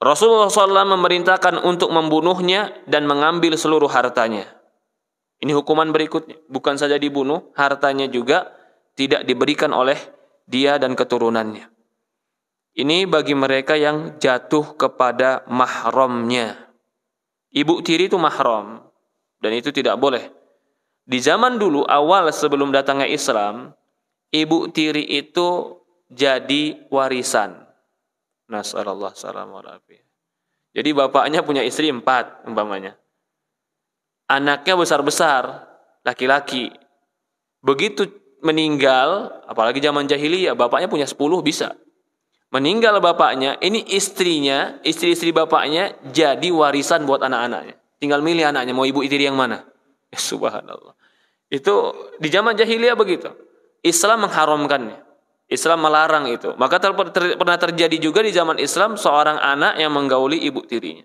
[SPEAKER 1] Rasulullah SAW memerintahkan untuk membunuhnya dan mengambil seluruh hartanya. Ini hukuman berikutnya. Bukan saja dibunuh, hartanya juga tidak diberikan oleh dia dan keturunannya. Ini bagi mereka yang jatuh kepada mahramnya. Ibu tiri itu mahram. Dan itu tidak boleh. Di zaman dulu, awal sebelum datangnya Islam, ibu tiri itu jadi warisan. Nasallallahu alaihi. Jadi bapaknya punya istri 4 umpamanya. Anaknya besar-besar, laki-laki. Begitu meninggal, apalagi zaman jahiliyah, bapaknya punya 10 bisa. Meninggal bapaknya, ini istrinya, istri-istri bapaknya jadi warisan buat anak-anaknya. Tinggal milih anaknya, mau ibu tiri yang mana. Ya, subhanallah. Itu di zaman jahiliyah begitu. Islam mengharamkannya. Islam melarang itu. Maka pernah terjadi juga di zaman Islam seorang anak yang menggauli ibu tirinya.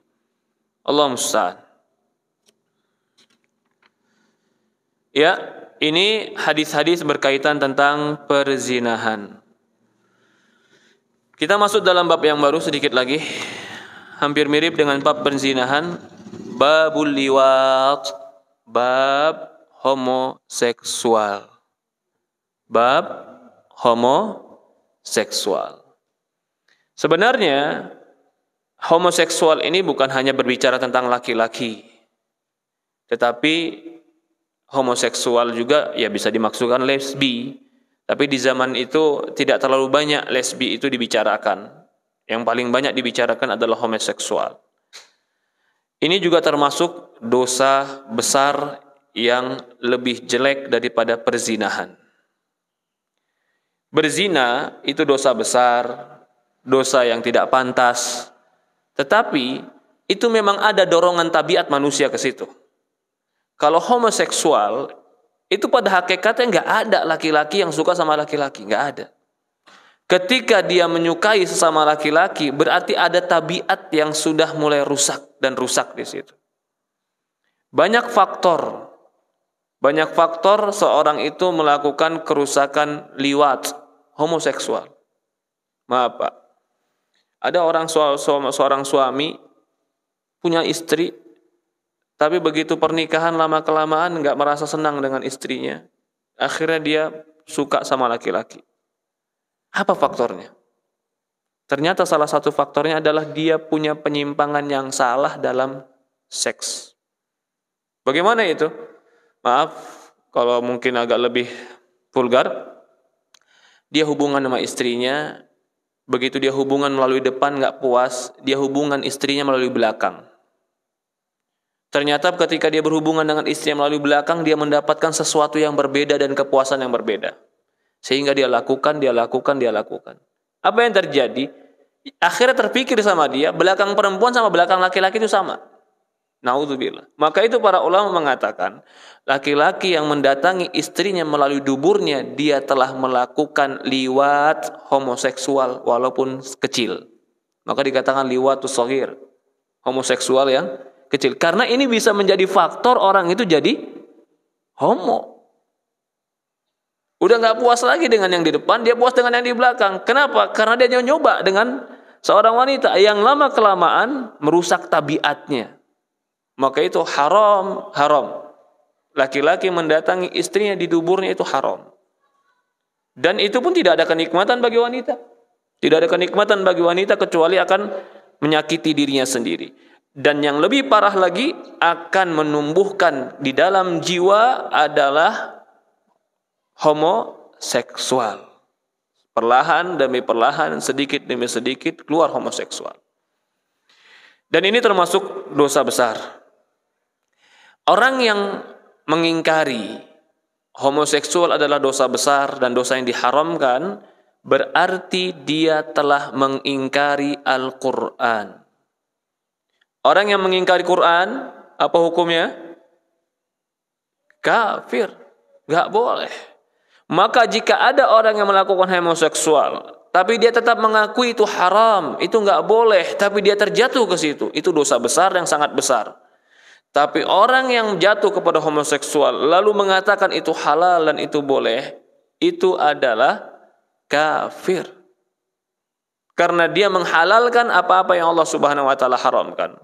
[SPEAKER 1] Allah musta'an. Ya, ini hadis-hadis berkaitan tentang perzinahan. Kita masuk dalam bab yang baru sedikit lagi. Hampir mirip dengan bab perzinahan. Babul liwat. Bab homoseksual. Bab homoseksual. Sebenarnya homoseksual ini bukan hanya berbicara tentang laki-laki, tetapi homoseksual juga ya bisa dimaksudkan lesbi. Tapi di zaman itu tidak terlalu banyak lesbi itu dibicarakan. Yang paling banyak dibicarakan adalah homoseksual. Ini juga termasuk dosa besar yang lebih jelek daripada perzinahan. Berzina itu dosa besar, dosa yang tidak pantas. Tetapi itu memang ada dorongan tabiat manusia ke situ. Kalau homoseksual, itu pada hakikatnya nggak ada laki-laki yang suka sama laki-laki, nggak ada. Ketika dia menyukai sesama laki-laki, berarti ada tabiat yang sudah mulai rusak dan rusak di situ. Banyak faktor seorang itu melakukan kerusakan liwat, homoseksual. Maaf Pak, ada seorang suami punya istri, tapi begitu pernikahan lama-kelamaan nggak merasa senang dengan istrinya. Akhirnya dia suka sama laki-laki. Apa faktornya? Ternyata salah satu faktornya adalah dia punya penyimpangan yang salah dalam seks. Bagaimana itu? Maaf, kalau mungkin agak lebih vulgar. Dia hubungan sama istrinya, begitu dia hubungan melalui depan nggak puas, dia hubungan istrinya melalui belakang. Ternyata ketika dia berhubungan dengan istrinya melalui belakang, dia mendapatkan sesuatu yang berbeda dan kepuasan yang berbeda. Sehingga dia lakukan. Apa yang terjadi? Akhirnya terpikir sama dia, belakang perempuan sama belakang laki-laki itu sama. Naudzubillah. Maka itu para ulama mengatakan, laki-laki yang mendatangi istrinya melalui duburnya, dia telah melakukan liwat homoseksual walaupun kecil. Maka dikatakan liwatus shaghir, homoseksual yang kecil. Karena ini bisa menjadi faktor orang itu jadi homo. Udah nggak puas lagi dengan yang di depan, dia puas dengan yang di belakang. Kenapa? Karena dia nyoba dengan seorang wanita yang lama-kelamaan merusak tabiatnya. Maka itu haram. Laki-laki mendatangi istrinya di duburnya itu haram. Dan itu pun tidak ada kenikmatan bagi wanita. Tidak ada kenikmatan bagi wanita kecuali akan menyakiti dirinya sendiri. Dan yang lebih parah lagi, akan menumbuhkan di dalam jiwa adalah homoseksual. Perlahan demi perlahan, sedikit demi sedikit keluar homoseksual. Dan ini termasuk dosa besar. Orang yang mengingkari homoseksual adalah dosa besar dan dosa yang diharamkan, berarti dia telah mengingkari Al-Quran. Orang yang mengingkari Quran, apa hukumnya? Kafir. Gak boleh. Maka jika ada orang yang melakukan homoseksual, tapi dia tetap mengakui itu haram, itu gak boleh, tapi dia terjatuh ke situ, itu dosa besar yang sangat besar. Tapi orang yang jatuh kepada homoseksual lalu mengatakan itu halal dan itu boleh, itu adalah kafir. Karena dia menghalalkan apa-apa yang Allah Subhanahu wa taala haramkan.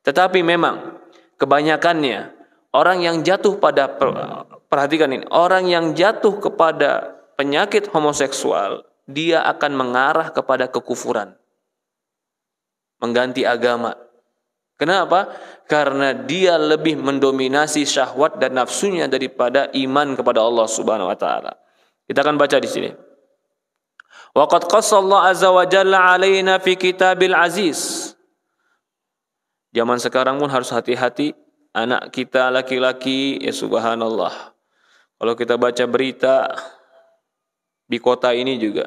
[SPEAKER 1] Tetapi memang kebanyakannya orang yang jatuh pada, perhatikan ini, orang yang jatuh kepada penyakit homoseksual, dia akan mengarah kepada kekufuran, mengganti agama. Kenapa? Karena dia lebih mendominasi syahwat dan nafsunya daripada iman kepada Allah Subhanahu wa taala. Kita akan baca di sini. Wa qad qassallahu azza wa jalla alaina fi kitabil aziz. Zaman sekarang pun harus hati-hati, anak kita laki-laki, ya subhanallah. Kalau kita baca berita di kota ini juga,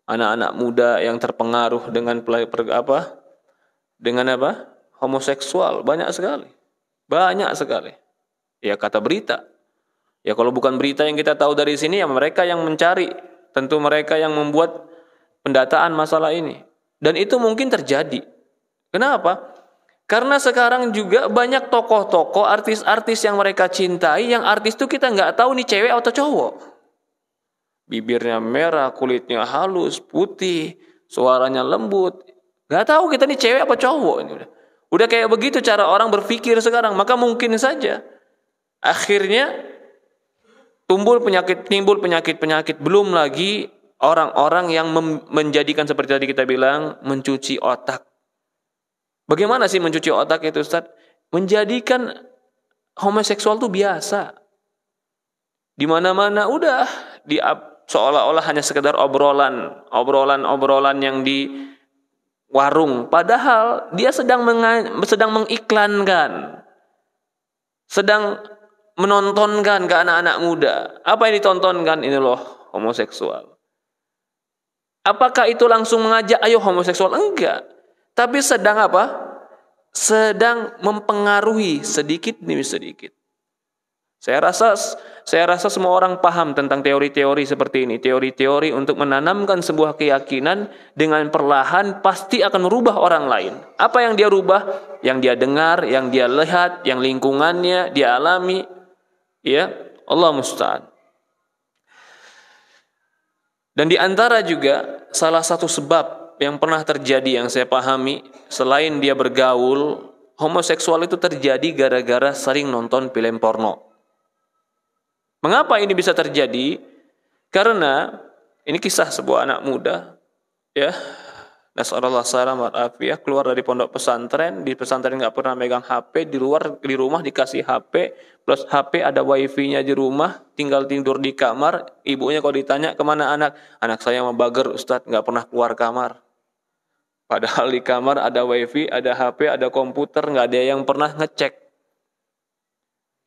[SPEAKER 1] anak-anak muda yang terpengaruh dengan homoseksual, banyak sekali. Ya kata berita. Ya kalau bukan berita yang kita tahu dari sini, ya mereka yang mencari. Tentu mereka yang membuat pendataan masalah ini. Dan itu mungkin terjadi. Kenapa? Karena sekarang juga banyak tokoh-tokoh, artis-artis yang mereka cintai, yang artis itu kita nggak tahu nih cewek atau cowok. Bibirnya merah, kulitnya halus, putih, suaranya lembut. Nggak tahu kita nih cewek apa cowok. Udah kayak begitu cara orang berpikir sekarang. Maka mungkin saja akhirnya timbul penyakit-penyakit. Belum lagi orang-orang yang menjadikan seperti tadi kita bilang, mencuci otak. Bagaimana sih mencuci otak itu, Ustaz? Menjadikan homoseksual itu biasa. Di mana-mana udah seolah-olah hanya sekedar obrolan yang di warung. Padahal dia sedang mengiklankan, sedang menontonkan ke anak-anak muda. Apa yang ditontonkan? Ini loh homoseksual. Apakah itu langsung mengajak ayo homoseksual? Enggak. Tapi sedang apa? Sedang mempengaruhi sedikit demi sedikit. Saya rasa semua orang paham tentang teori-teori seperti ini. Teori-teori untuk menanamkan sebuah keyakinan dengan perlahan pasti akan merubah orang lain. Apa yang dia rubah? Yang dia dengar, yang dia lihat, yang lingkungannya dia alami. Ya, Allah musta'an. Dan di antara juga salah satu sebab yang pernah terjadi yang saya pahami, selain dia bergaul, homoseksual itu terjadi gara-gara sering nonton film porno. Mengapa ini bisa terjadi? Karena ini kisah sebuah anak muda, ya, nasallallahu salam wal afiyah, keluar dari pondok pesantren, di pesantren nggak pernah megang HP, di rumah dikasih HP, plus HP ada wifi-nya di rumah, tinggal tidur di kamar. Ibunya kalau ditanya kemana anak saya mau bager Ustadz, nggak pernah keluar kamar. Padahal di kamar ada wifi, ada HP, ada komputer, nggak ada yang pernah ngecek.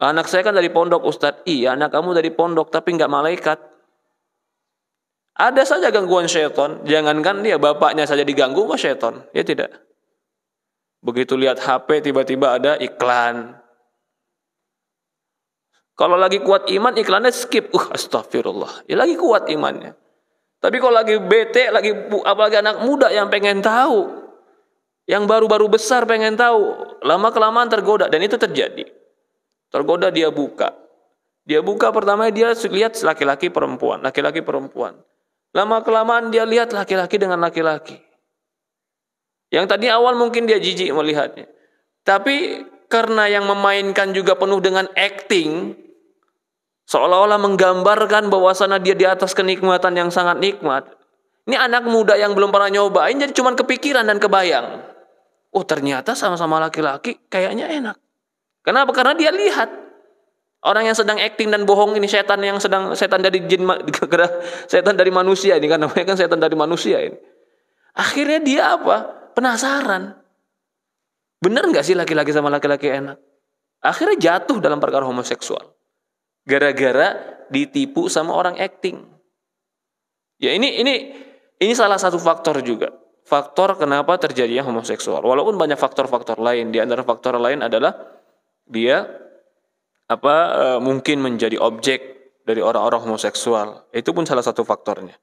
[SPEAKER 1] Anak saya kan dari pondok Ustadz. Iya, anak kamu dari pondok, tapi nggak malaikat. Ada saja gangguan syaitan. Jangankan dia, bapaknya saja diganggu sama syaitan. Ya tidak. Begitu lihat HP tiba-tiba ada iklan. Kalau lagi kuat iman iklannya skip. Astagfirullah. Ya lagi kuat imannya. Tapi kalau lagi bete, apalagi anak muda yang pengen tahu, yang baru-baru besar pengen tahu, lama-kelamaan tergoda, dan itu terjadi. Tergoda dia buka. Dia buka pertama dia lihat laki-laki perempuan, laki-laki perempuan. Lama-kelamaan dia lihat laki-laki dengan laki-laki. Yang tadi awal mungkin dia jijik melihatnya. Tapi karena yang memainkan juga penuh dengan acting, seolah-olah menggambarkan bahwasanya dia di atas kenikmatan yang sangat nikmat. Ini anak muda yang belum pernah nyobain, jadi cuma kepikiran dan kebayang. Oh ternyata sama-sama laki-laki kayaknya enak. Kenapa? Karena dia lihat orang yang sedang acting dan bohong ini, setan dari jin, setan dari manusia ini kan, namanya kan setan dari manusia ini. Akhirnya dia apa? Penasaran. Benar nggak sih laki-laki sama laki-laki enak? Akhirnya jatuh dalam perkara homoseksual. Gara-gara ditipu sama orang acting. Ya ini salah satu faktor juga. Faktor kenapa terjadinya homoseksual. Walaupun banyak faktor-faktor lain. Di antara faktor lain adalah dia mungkin menjadi objek dari orang-orang homoseksual. Itu pun salah satu faktornya.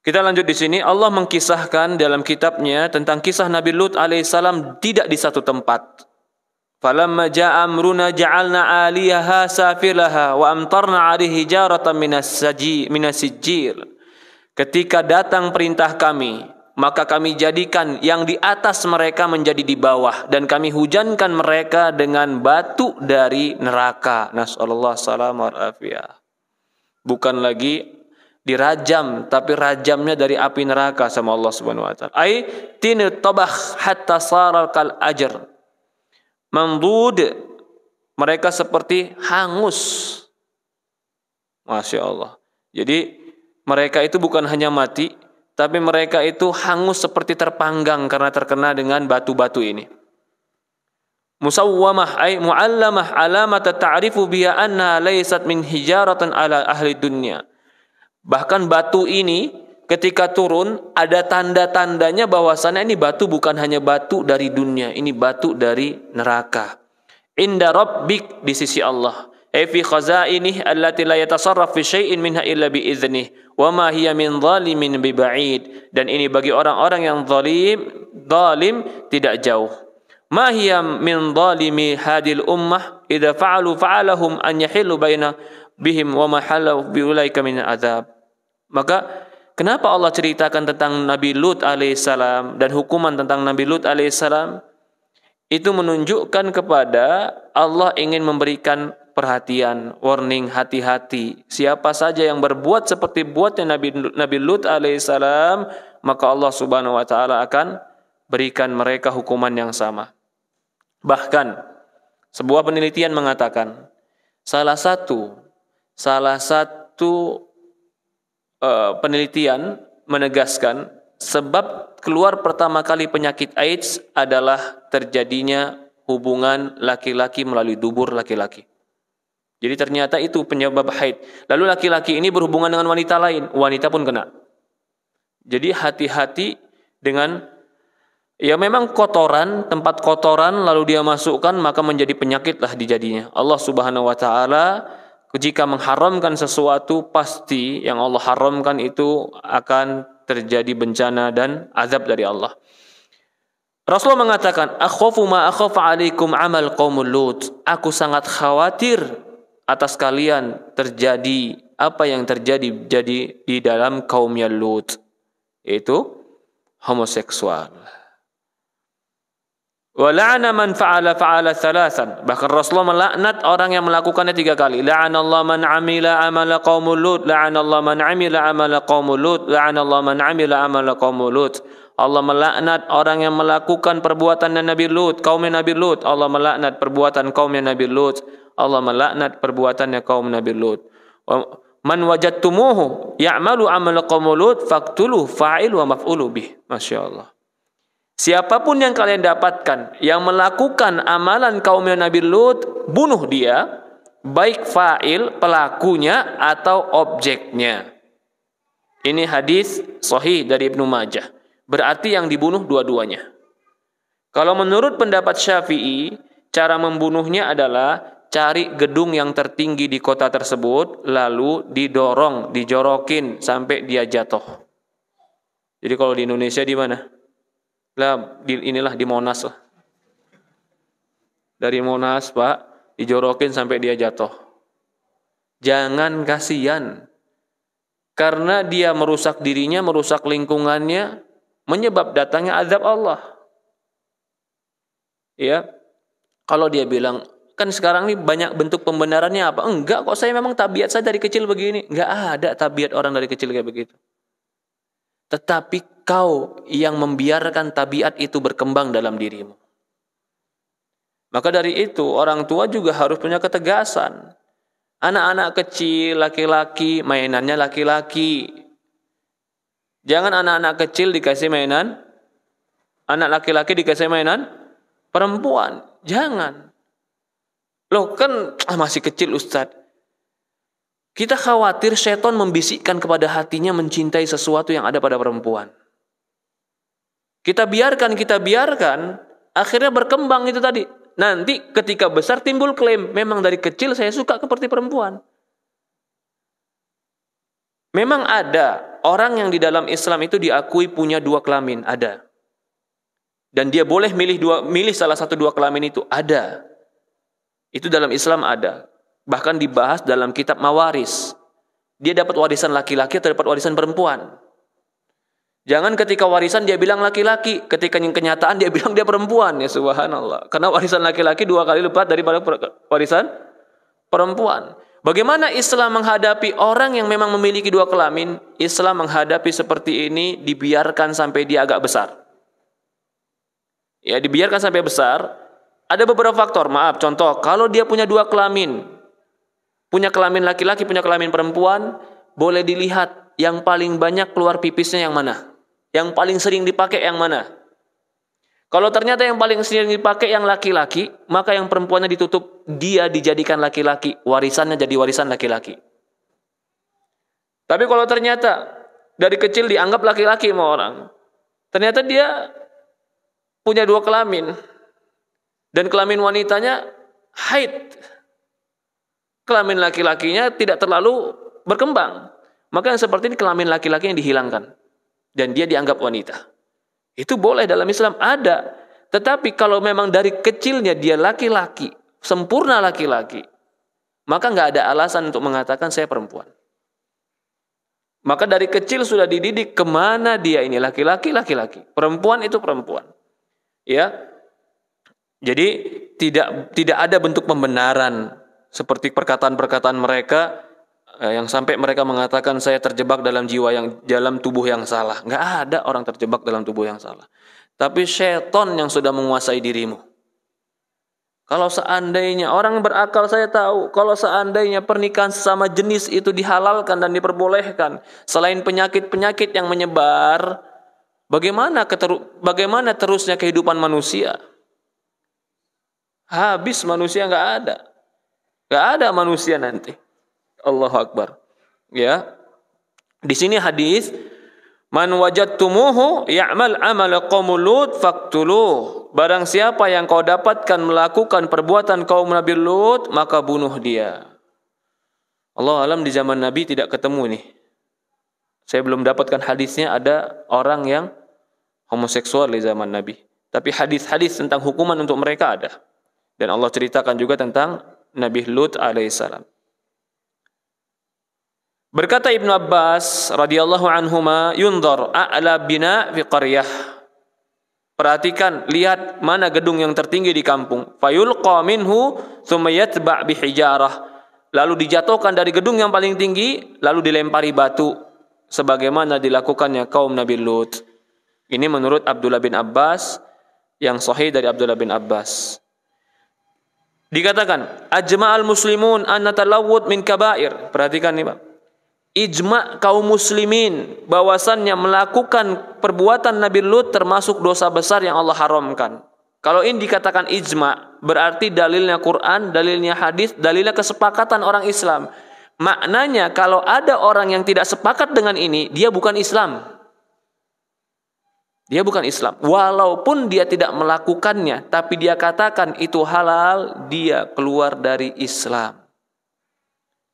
[SPEAKER 1] Kita lanjut di sini. Allah mengkisahkan dalam kitabnya tentang kisah Nabi Lut alaihissalam tidak di satu tempat. Falamma ja'a amruna ja'alna 'aliyaha safilaha wa amtarna 'alaihi hijaratan minas sijil. Ketika datang perintah kami, maka kami jadikan yang di atas mereka menjadi di bawah, dan kami hujankan mereka dengan batu dari neraka. Nasallallahu salam wa afiyah. Bukan lagi dirajam, tapi rajamnya dari api neraka sama Allah Subhanahu wa taala. Ai tinir tabakh hatta sara kal ajr. Mamdud, mereka seperti hangus. Masya Allah. Jadi mereka itu bukan hanya mati, tapi mereka itu hangus seperti terpanggang karena terkena dengan batu-batu ini. Musawwamah ay muallamah alamat ta'rifu biha anna laysat min hijaratan ala ahli dunya. Bahkan batu ini ketika turun ada tanda-tandanya bahwasannya ini batu bukan hanya batu dari dunia, ini batu dari neraka. Inda rabbik, di sisi Allah. Fi khazainih allati la yatasarraf fi syai'in minha illa bi idznih wa ma hiya min zalimin bi ba'id. Dan ini bagi orang-orang yang zalim tidak jauh. Ma hiya min zalimi hadil ummah idza fa'alahum an yahillu baina bihim wa ma halu bi ulaika min azab. Maka kenapa Allah ceritakan tentang Nabi Lut alaihissalam dan hukuman tentang Nabi Lut alaihissalam? Itu menunjukkan kepada Allah ingin memberikan perhatian, warning, hati-hati. Siapa saja yang berbuat seperti buatnya Nabi Lut alaihissalam, maka Allah subhanahu wa ta'ala akan berikan mereka hukuman yang sama. Bahkan sebuah penelitian mengatakan salah satu penelitian menegaskan sebab keluar pertama kali penyakit AIDS adalah terjadinya hubungan laki-laki melalui dubur laki-laki. Jadi ternyata itu penyebab haid. Lalu laki-laki ini berhubungan dengan wanita lain, wanita pun kena. Jadi hati-hati dengan ya memang kotoran, tempat kotoran lalu dia masukkan maka menjadi penyakit lah dijadinya. Allah Subhanahu wa taala jika mengharamkan sesuatu, pasti yang Allah haramkan itu akan terjadi bencana dan azab dari Allah. Rasulullah mengatakan, "Akhafu ma akhafa 'alaikum 'amal qaumul Lut." Aku sangat khawatir atas kalian terjadi apa yang terjadi di dalam kaumnya Lut, yaitu homoseksual. Wa la'ana man fa'ala thalathan. Bahkan Rasulullah melaknat orang yang melakukannya 3 kali. La'anallahu man 'amila 'amala qaumul Lut, la'anallahu man 'amila 'amala qaumul Lut, la'anallahu man 'amila 'amala qaumul Lut. Allah melaknat orang yang melakukan perbuatan Nabi Lut, kaumnya Nabi Lut. Allah melaknat perbuatan kaumnya Nabi Lut. Allah melaknat perbuatannya kaum Nabi Lut. Man wajadtumuhu ya'malu 'amala qaumul Lut faqtuluhu fa'il wa maf'ulu bih. Masyaallah. Siapapun yang kalian dapatkan yang melakukan amalan kaumnya Nabi Lut, bunuh dia, baik fa'il pelakunya atau objeknya. Ini hadis sahih dari Ibnu Majah. Berarti yang dibunuh dua-duanya. Kalau menurut pendapat Syafi'i, cara membunuhnya adalah cari gedung yang tertinggi di kota tersebut, lalu didorong, dijorokin sampai dia jatuh. Jadi kalau di Indonesia di mana? Lah, inilah di Monas lah. Dari Monas, Pak, dijorokin sampai dia jatuh. Jangan kasihan. Karena dia merusak dirinya, merusak lingkungannya, menyebab datangnya azab Allah. Ya. Kalau dia bilang, kan sekarang ini banyak bentuk pembenarannya apa? Enggak kok, saya memang tabiat saya dari kecil begini. Enggak ada tabiat orang dari kecil kayak begitu. Tetapi kau yang membiarkan tabiat itu berkembang dalam dirimu. Maka dari itu orang tua juga harus punya ketegasan. Anak-anak kecil, laki-laki, mainannya laki-laki. Jangan anak-anak kecil dikasih mainan, anak laki-laki dikasih mainan perempuan. Jangan. Loh kan masih kecil Ustadz. Kita khawatir setan membisikkan kepada hatinya mencintai sesuatu yang ada pada perempuan. Kita biarkan, akhirnya berkembang itu tadi. Nanti ketika besar timbul klaim, memang dari kecil saya suka seperti perempuan. Memang ada orang yang di dalam Islam itu diakui punya dua kelamin, ada. Dan dia boleh milih salah satu dua kelamin itu, ada. Itu dalam Islam ada. Bahkan dibahas dalam kitab Mawaris. Dia dapat warisan laki-laki atau dapat warisan perempuan. Jangan ketika warisan dia bilang laki-laki, ketika kenyataan dia bilang dia perempuan. Ya subhanallah. Karena warisan laki-laki 2 kali lipat daripada warisan perempuan. Bagaimana Islam menghadapi orang yang memang memiliki dua kelamin? Islam menghadapi seperti ini dibiarkan sampai dia agak besar. Ya, dibiarkan sampai besar. Ada beberapa faktor, maaf, contoh, kalau dia punya dua kelamin, punya kelamin laki-laki, punya kelamin perempuan, boleh dilihat yang paling banyak keluar pipisnya yang mana? Yang paling sering dipakai yang mana? Kalau ternyata yang paling sering dipakai yang laki-laki, maka yang perempuannya ditutup, dia dijadikan laki-laki, warisannya jadi warisan laki-laki. Tapi kalau ternyata dari kecil dianggap laki-laki sama orang, ternyata dia punya dua kelamin, dan kelamin wanitanya haid, kelamin laki-lakinya tidak terlalu berkembang, maka yang seperti ini kelamin laki-laki yang dihilangkan dan dia dianggap wanita. Itu boleh dalam Islam, ada. Tetapi kalau memang dari kecilnya dia laki-laki, sempurna laki-laki, maka nggak ada alasan untuk mengatakan saya perempuan. Maka dari kecil sudah dididik kemana dia ini, laki-laki, laki-laki, perempuan itu perempuan. Ya, jadi tidak ada bentuk pembenaran seperti perkataan-perkataan mereka yang sampai mereka mengatakan saya terjebak dalam dalam tubuh yang salah. Nggak ada orang terjebak dalam tubuh yang salah. Tapi syaitan yang sudah menguasai dirimu. Kalau seandainya orang berakal, saya tahu, kalau seandainya pernikahan sesama jenis itu dihalalkan dan diperbolehkan, selain penyakit-penyakit yang menyebar, bagaimana terusnya kehidupan manusia? Habis manusia, nggak ada manusia nanti. Allahu Akbar. Ya, di sini hadis, man wajadtumuhu ya'mal amala qaumul Lut faqtuluh. Barang siapa yang kau dapatkan melakukan perbuatan kaum Nabi Lut, maka bunuh dia. Allah alam di zaman Nabi tidak ketemu nih. Saya belum dapatkan hadisnya ada orang yang homoseksual di zaman Nabi. Tapi hadis-hadis tentang hukuman untuk mereka ada. Dan Allah ceritakan juga tentang Nabi Lut alaihissalam. Berkata Ibnu Abbas radhiyallahu anhuma, yundhar a'la bina fi qaryah. Perhatikan, lihat mana gedung yang tertinggi di kampung. Fayulqa minhu thumma yatba' bihijarah. Lalu dijatuhkan dari gedung yang paling tinggi, lalu dilempari batu sebagaimana dilakukannya kaum Nabi Lut. Ini menurut Abdullah bin Abbas, yang sahih dari Abdullah bin Abbas. Dikatakan, ajma'al muslimun an natalawwud min kabair. Perhatikan nih, Pak. Ijma' kaum muslimin bahwasannya melakukan perbuatan Nabi Lut termasuk dosa besar yang Allah haramkan. Kalau ini dikatakan ijma', berarti dalilnya Quran, dalilnya hadis, dalilnya kesepakatan orang Islam. Maknanya kalau ada orang yang tidak sepakat dengan ini, dia bukan Islam. Dia bukan Islam. Walaupun dia tidak melakukannya, tapi dia katakan itu halal, dia keluar dari Islam.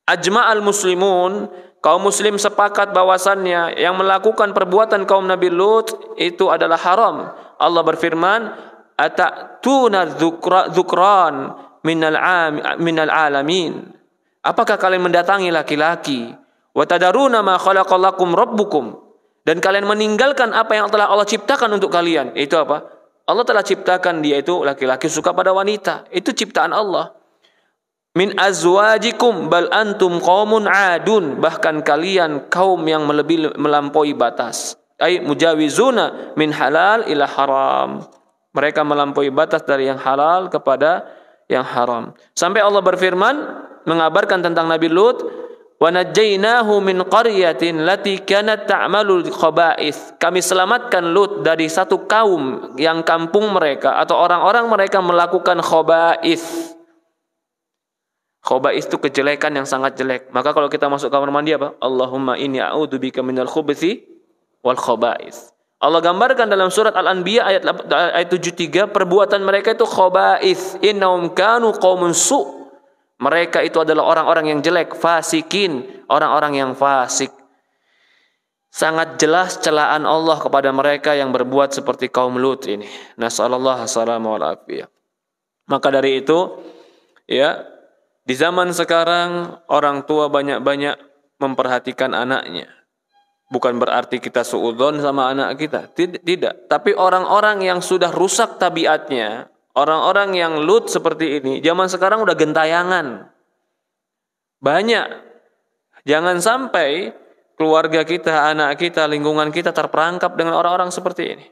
[SPEAKER 1] Ajma'al muslimun, kaum muslim sepakat bahwasannya yang melakukan perbuatan kaum Nabi Lut itu adalah haram. Allah berfirman, "Atatuna dzukran minal alamin." Apakah kalian mendatangi laki-laki? Wa tadaruna ma khalaqalakum rabbukum. Dan kalian meninggalkan apa yang telah Allah ciptakan untuk kalian. Itu apa? Allah telah ciptakan dia itu laki-laki suka pada wanita. Itu ciptaan Allah. Min azwajikum bal antum qaumun adun. Bahkan kalian kaum yang melampaui batas. Ay mujawizuna min halal ila haram. Mereka melampaui batas dari yang halal kepada yang haram. Sampai Allah berfirman mengabarkan tentang Nabi Lut, wa najjaynahu min qaryatin lati kanat ta'malul khaba'ith. Kami selamatkan Lut dari satu kaum yang kampung mereka atau orang-orang mereka melakukan khaba'ith. Khaba'ith itu kejelekan yang sangat jelek. Maka kalau kita masuk kamar mandi apa? Allahumma inni a'udzubika minal khubuthi wal khaba'ith. Allah gambarkan dalam surat Al-Anbiya ayat 73 perbuatan mereka itu khaba'ith. Innahum kanu qaumun su'. Mereka itu adalah orang-orang yang jelek, fasikin, orang-orang yang fasik. Sangat jelas celaan Allah kepada mereka yang berbuat seperti kaum Lut ini. Nasallallahu assalamu alaihi. Maka dari itu, ya, di zaman sekarang orang tua banyak-banyak memperhatikan anaknya. Bukan berarti kita suudzon sama anak kita, tidak. Tapi orang-orang yang sudah rusak tabiatnya, orang-orang yang Lut seperti ini, zaman sekarang udah gentayangan. Banyak. Jangan sampai keluarga kita, anak kita, lingkungan kita terperangkap dengan orang-orang seperti ini.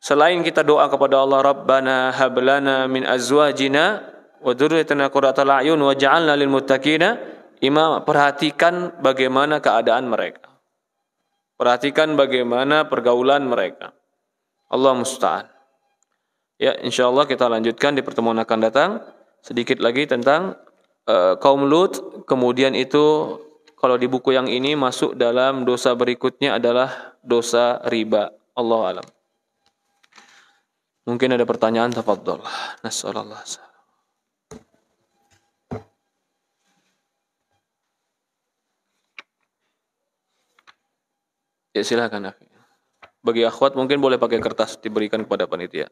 [SPEAKER 1] Selain kita doa kepada Allah, Rabbana hablana min azwajina wa dzurriyyatina qurratal a'yun waj'alna lil muttaqina imama. Perhatikan bagaimana keadaan mereka. Perhatikan bagaimana pergaulan mereka. Allah musta'an. Ya, insyaallah kita lanjutkan di pertemuan akan datang sedikit lagi tentang kaum Lut. Kemudian itu kalau di buku yang ini masuk dalam dosa berikutnya adalah dosa riba. Allahu a'lam. Mungkin ada pertanyaan, tafadhol. Nasallallahu. Ya silakan, akhi. Bagi akhwat mungkin boleh pakai kertas diberikan kepada panitia.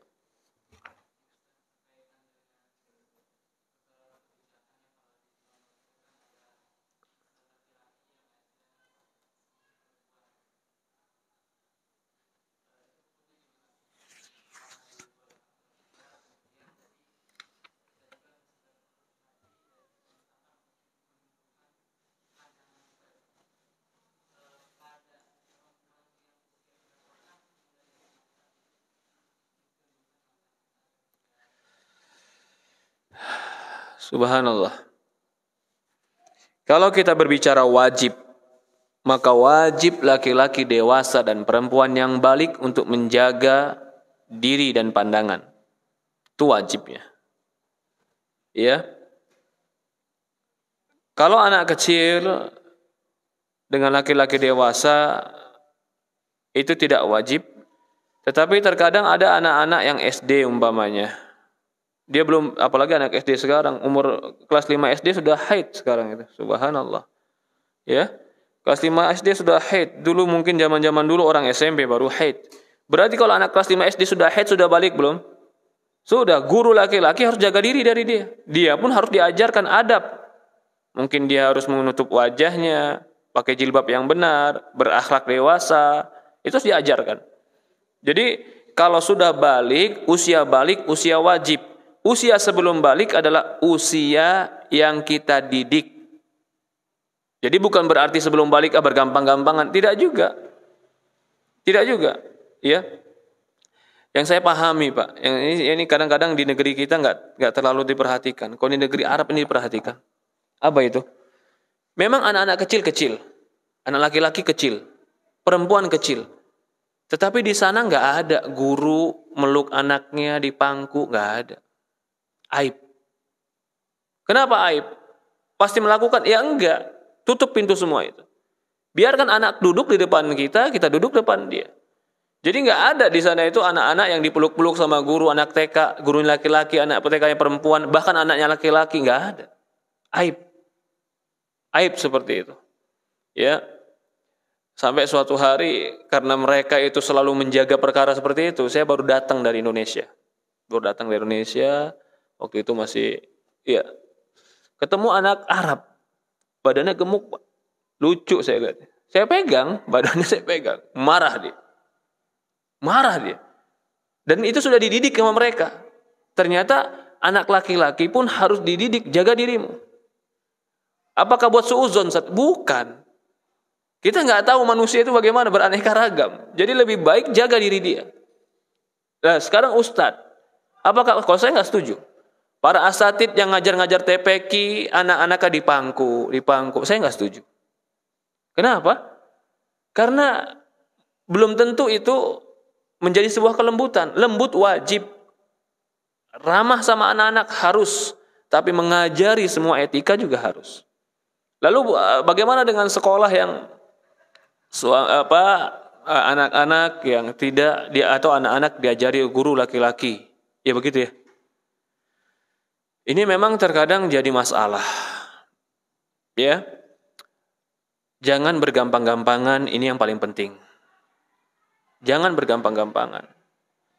[SPEAKER 1] Subhanallah. Kalau kita berbicara wajib, maka wajib laki-laki dewasa dan perempuan yang balik untuk menjaga diri dan pandangan. Itu wajibnya. Ya. Kalau anak kecil dengan laki-laki dewasa itu tidak wajib. Tetapi terkadang ada anak-anak yang SD umpamanya. Dia belum, apalagi anak SD sekarang, umur kelas 5 SD sudah haid sekarang itu. Subhanallah. Ya. Kelas 5 SD sudah haid. Dulu mungkin zaman-zaman dulu orang SMP baru haid. Berarti kalau anak kelas 5 SD sudah haid, sudah balik belum? Sudah. Guru laki-laki harus jaga diri dari dia. Dia pun harus diajarkan adab. Mungkin dia harus menutup wajahnya, pakai jilbab yang benar, berakhlak dewasa. Itu harus diajarkan. Jadi kalau sudah balik, usia wajib. Usia sebelum balik adalah usia yang kita didik. Jadi bukan berarti sebelum balik bergampang-gampangan, tidak juga. Tidak juga, ya. Yang saya pahami, Pak, yang ini kadang-kadang di negeri kita nggak terlalu diperhatikan. Kalau di negeri Arab ini diperhatikan. Apa itu? Memang anak-anak kecil-kecil, anak laki-laki kecil, perempuan kecil. Tetapi di sana nggak ada guru meluk anaknya di pangku, nggak ada. Aib. Kenapa aib? Pasti melakukan? Ya enggak. Tutup pintu semua itu. Biarkan anak duduk di depan kita, kita duduk depan dia. Jadi nggak ada di sana itu anak-anak yang dipeluk-peluk sama guru, anak TK, guru laki-laki, anak TK yang perempuan, bahkan anaknya laki-laki, nggak ada. Aib. Aib seperti itu. Ya. Sampai suatu hari karena mereka itu selalu menjaga perkara seperti itu, saya baru datang dari Indonesia. Waktu itu masih ya ketemu anak Arab. Badannya gemuk, Pak. Lucu saya lihat. Saya pegang, badannya saya pegang. Marah dia. Dan itu sudah dididik sama mereka. Ternyata anak laki-laki pun harus dididik, jaga dirimu. Apakah buat suudzon? Bukan. Kita nggak tahu manusia itu bagaimana, beraneka ragam. Jadi lebih baik jaga diri dia. Nah, sekarang Ustadz, apakah, kalau saya nggak setuju. Para asatid yang ngajar-ngajar TPQ, anak-anaknya dipangku. Saya nggak setuju. Kenapa? Karena belum tentu itu menjadi sebuah kelembutan. Lembut wajib. Ramah sama anak-anak harus. Tapi mengajari semua etika juga harus. Lalu bagaimana dengan sekolah yang anak-anak yang tidak atau anak-anak diajari guru laki-laki? Ya begitu ya. Ini memang terkadang jadi masalah. Ya. Jangan bergampang-gampangan, ini yang paling penting. Jangan bergampang-gampangan.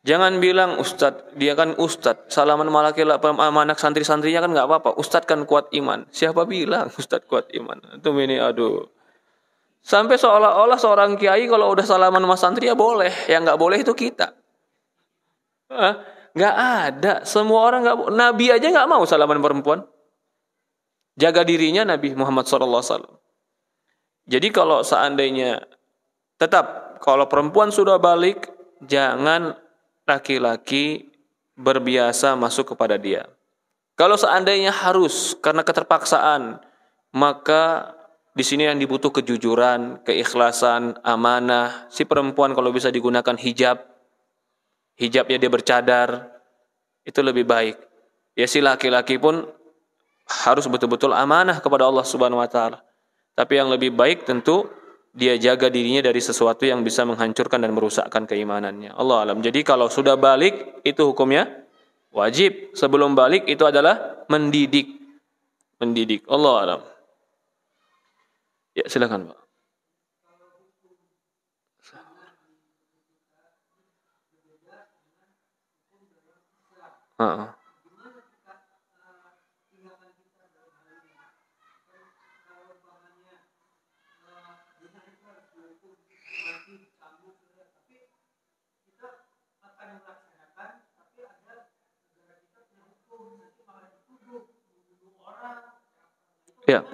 [SPEAKER 1] Jangan bilang Ustadz, dia kan Ustadz, salaman sama anak santri-santrinya kan nggak apa-apa. Ustadz kan kuat iman. Siapa bilang Ustadz kuat iman? Itu ini aduh. Sampai seolah-olah seorang kiai kalau udah salaman sama santri ya boleh, yang nggak boleh itu kita. Nggak ada, semua orang nggak. Nabi aja nggak mau salaman perempuan. Jaga dirinya Nabi Muhammad SAW. Jadi kalau seandainya tetap kalau perempuan sudah balik, jangan laki-laki berbiasa masuk kepada dia. Kalau seandainya harus karena keterpaksaan, maka di sini yang dibutuh kejujuran, keikhlasan, amanah. Si perempuan kalau bisa digunakan hijabnya dia bercadar, itu lebih baik. Ya si laki-laki pun harus betul-betul amanah kepada Allah Subhanahu wa taala. Tapi yang lebih baik tentu dia jaga dirinya dari sesuatu yang bisa menghancurkan dan merusakkan keimanannya. Allah alam. Jadi kalau sudah balik itu hukumnya wajib. Sebelum balik itu adalah mendidik. Allah alam. Ya silakan Pak. Ya.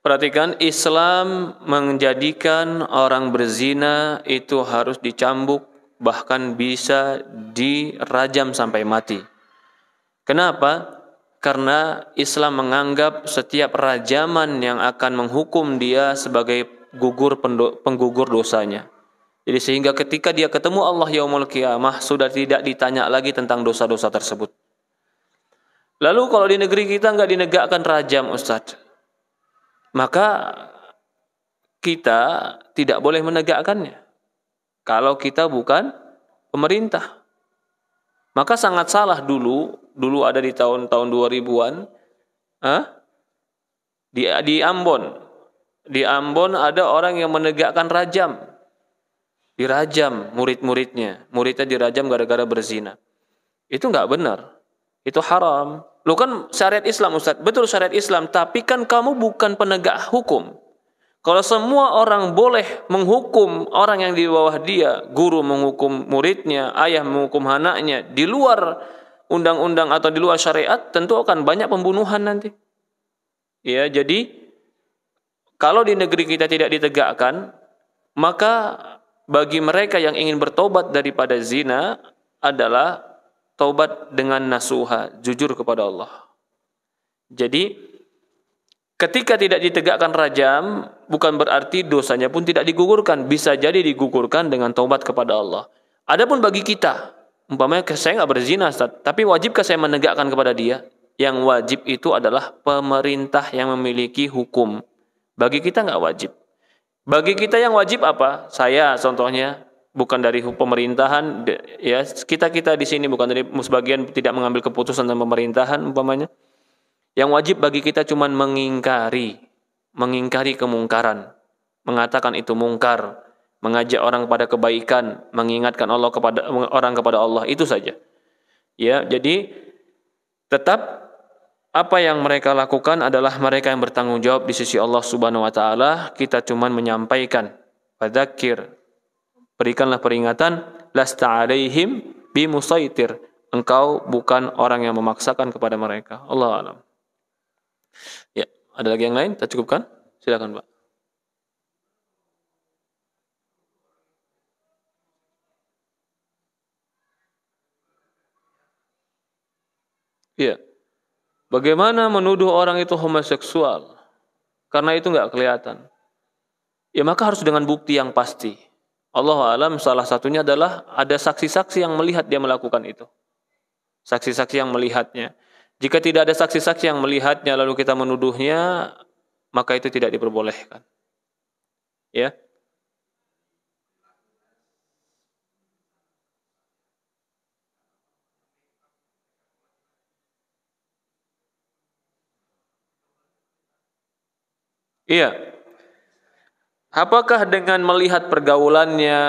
[SPEAKER 1] Perhatikan, Islam menjadikan orang berzina itu harus dicambuk, bahkan bisa dirajam sampai mati. Kenapa? Karena Islam menganggap setiap rajaman yang akan menghukum dia sebagai penggugur dosanya. Jadi sehingga ketika dia ketemu Allah yaumul qiyamah sudah tidak ditanya lagi tentang dosa-dosa tersebut. Lalu kalau di negeri kita nggak dinegakkan rajam, Ustadz, maka kita tidak boleh menegakkannya. Kalau kita bukan pemerintah, maka sangat salah dulu ada di tahun 2000-an, di Ambon ada orang yang menegakkan rajam. Dirajam muridnya dirajam gara-gara berzina. Itu nggak benar, itu haram. Lu kan syariat Islam, Ustaz, betul syariat Islam, tapi kan kamu bukan penegak hukum. Kalau semua orang boleh menghukum orang yang di bawah dia, guru menghukum muridnya, ayah menghukum anaknya, di luar undang-undang atau di luar syariat, tentu akan banyak pembunuhan nanti. Ya, jadi kalau di negeri kita tidak ditegakkan, maka bagi mereka yang ingin bertobat daripada zina adalah taubat dengan nasuha, jujur kepada Allah. Jadi ketika tidak ditegakkan rajam, bukan berarti dosanya pun tidak digugurkan. Bisa jadi digugurkan dengan taubat kepada Allah. Adapun bagi kita, umpamanya saya nggak berzina, Ustaz, tapi wajibkah saya menegakkan kepada dia? Yang wajib itu adalah pemerintah yang memiliki hukum. Bagi kita nggak wajib. Bagi kita yang wajib apa? Saya contohnya bukan dari pemerintahan, ya kita di sini bukan dari sebagian tidak mengambil keputusan tentang pemerintahan umpamanya. Yang wajib bagi kita cuma mengingkari kemungkaran, mengatakan itu mungkar, mengajak orang kepada kebaikan, mengingatkan orang kepada Allah, itu saja. Ya, jadi tetap apa yang mereka lakukan adalah mereka yang bertanggung jawab di sisi Allah Subhanahu wa taala. Kita cuma menyampaikan, fadzakir, berikanlah peringatan, lasta alaihim bimusaitir. Engkau bukan orang yang memaksakan kepada mereka. Allahu a'lam. Ya, ada lagi yang lain? Kita cukupkan? Silakan, Pak. Iya. Bagaimana menuduh orang itu homoseksual? Karena itu nggak kelihatan. Ya maka harus dengan bukti yang pasti. Allahu a'lam, salah satunya adalah ada saksi-saksi yang melihat dia melakukan itu. Saksi-saksi yang melihatnya. Jika tidak ada saksi-saksi yang melihatnya lalu kita menuduhnya, maka itu tidak diperbolehkan. Ya. Iya. Apakah dengan melihat pergaulannya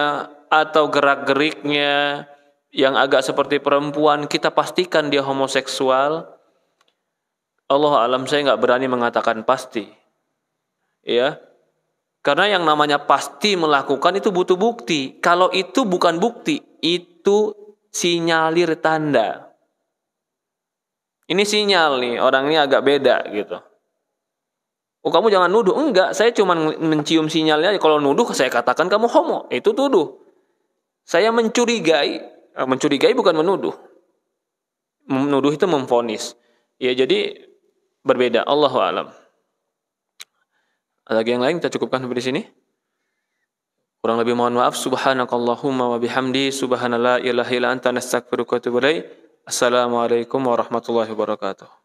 [SPEAKER 1] atau gerak-geriknya yang agak seperti perempuan kita pastikan dia homoseksual? Allah alam, saya nggak berani mengatakan pasti. Ya. Karena yang namanya pasti melakukan itu butuh bukti. Kalau itu bukan bukti, itu sinyalir tanda. Ini sinyal nih, orang ini agak beda gitu. Oh kamu jangan nuduh. Enggak, saya cuma mencium sinyalnya. Kalau nuduh saya katakan kamu homo. Itu tuduh. Saya mencurigai. Mencurigai bukan menuduh. Menuduh itu memvonis. Ya jadi berbeda. Allahu a'lam. Ada lagi yang lain? Kita cukupkan sampai di sini. Kurang lebih mohon maaf. Subhanakallahumma wa bihamdi. Subhanallah ilaha illa anta nastaghfiruka wa atubu ilaik. Assalamualaikum warahmatullahi wabarakatuh.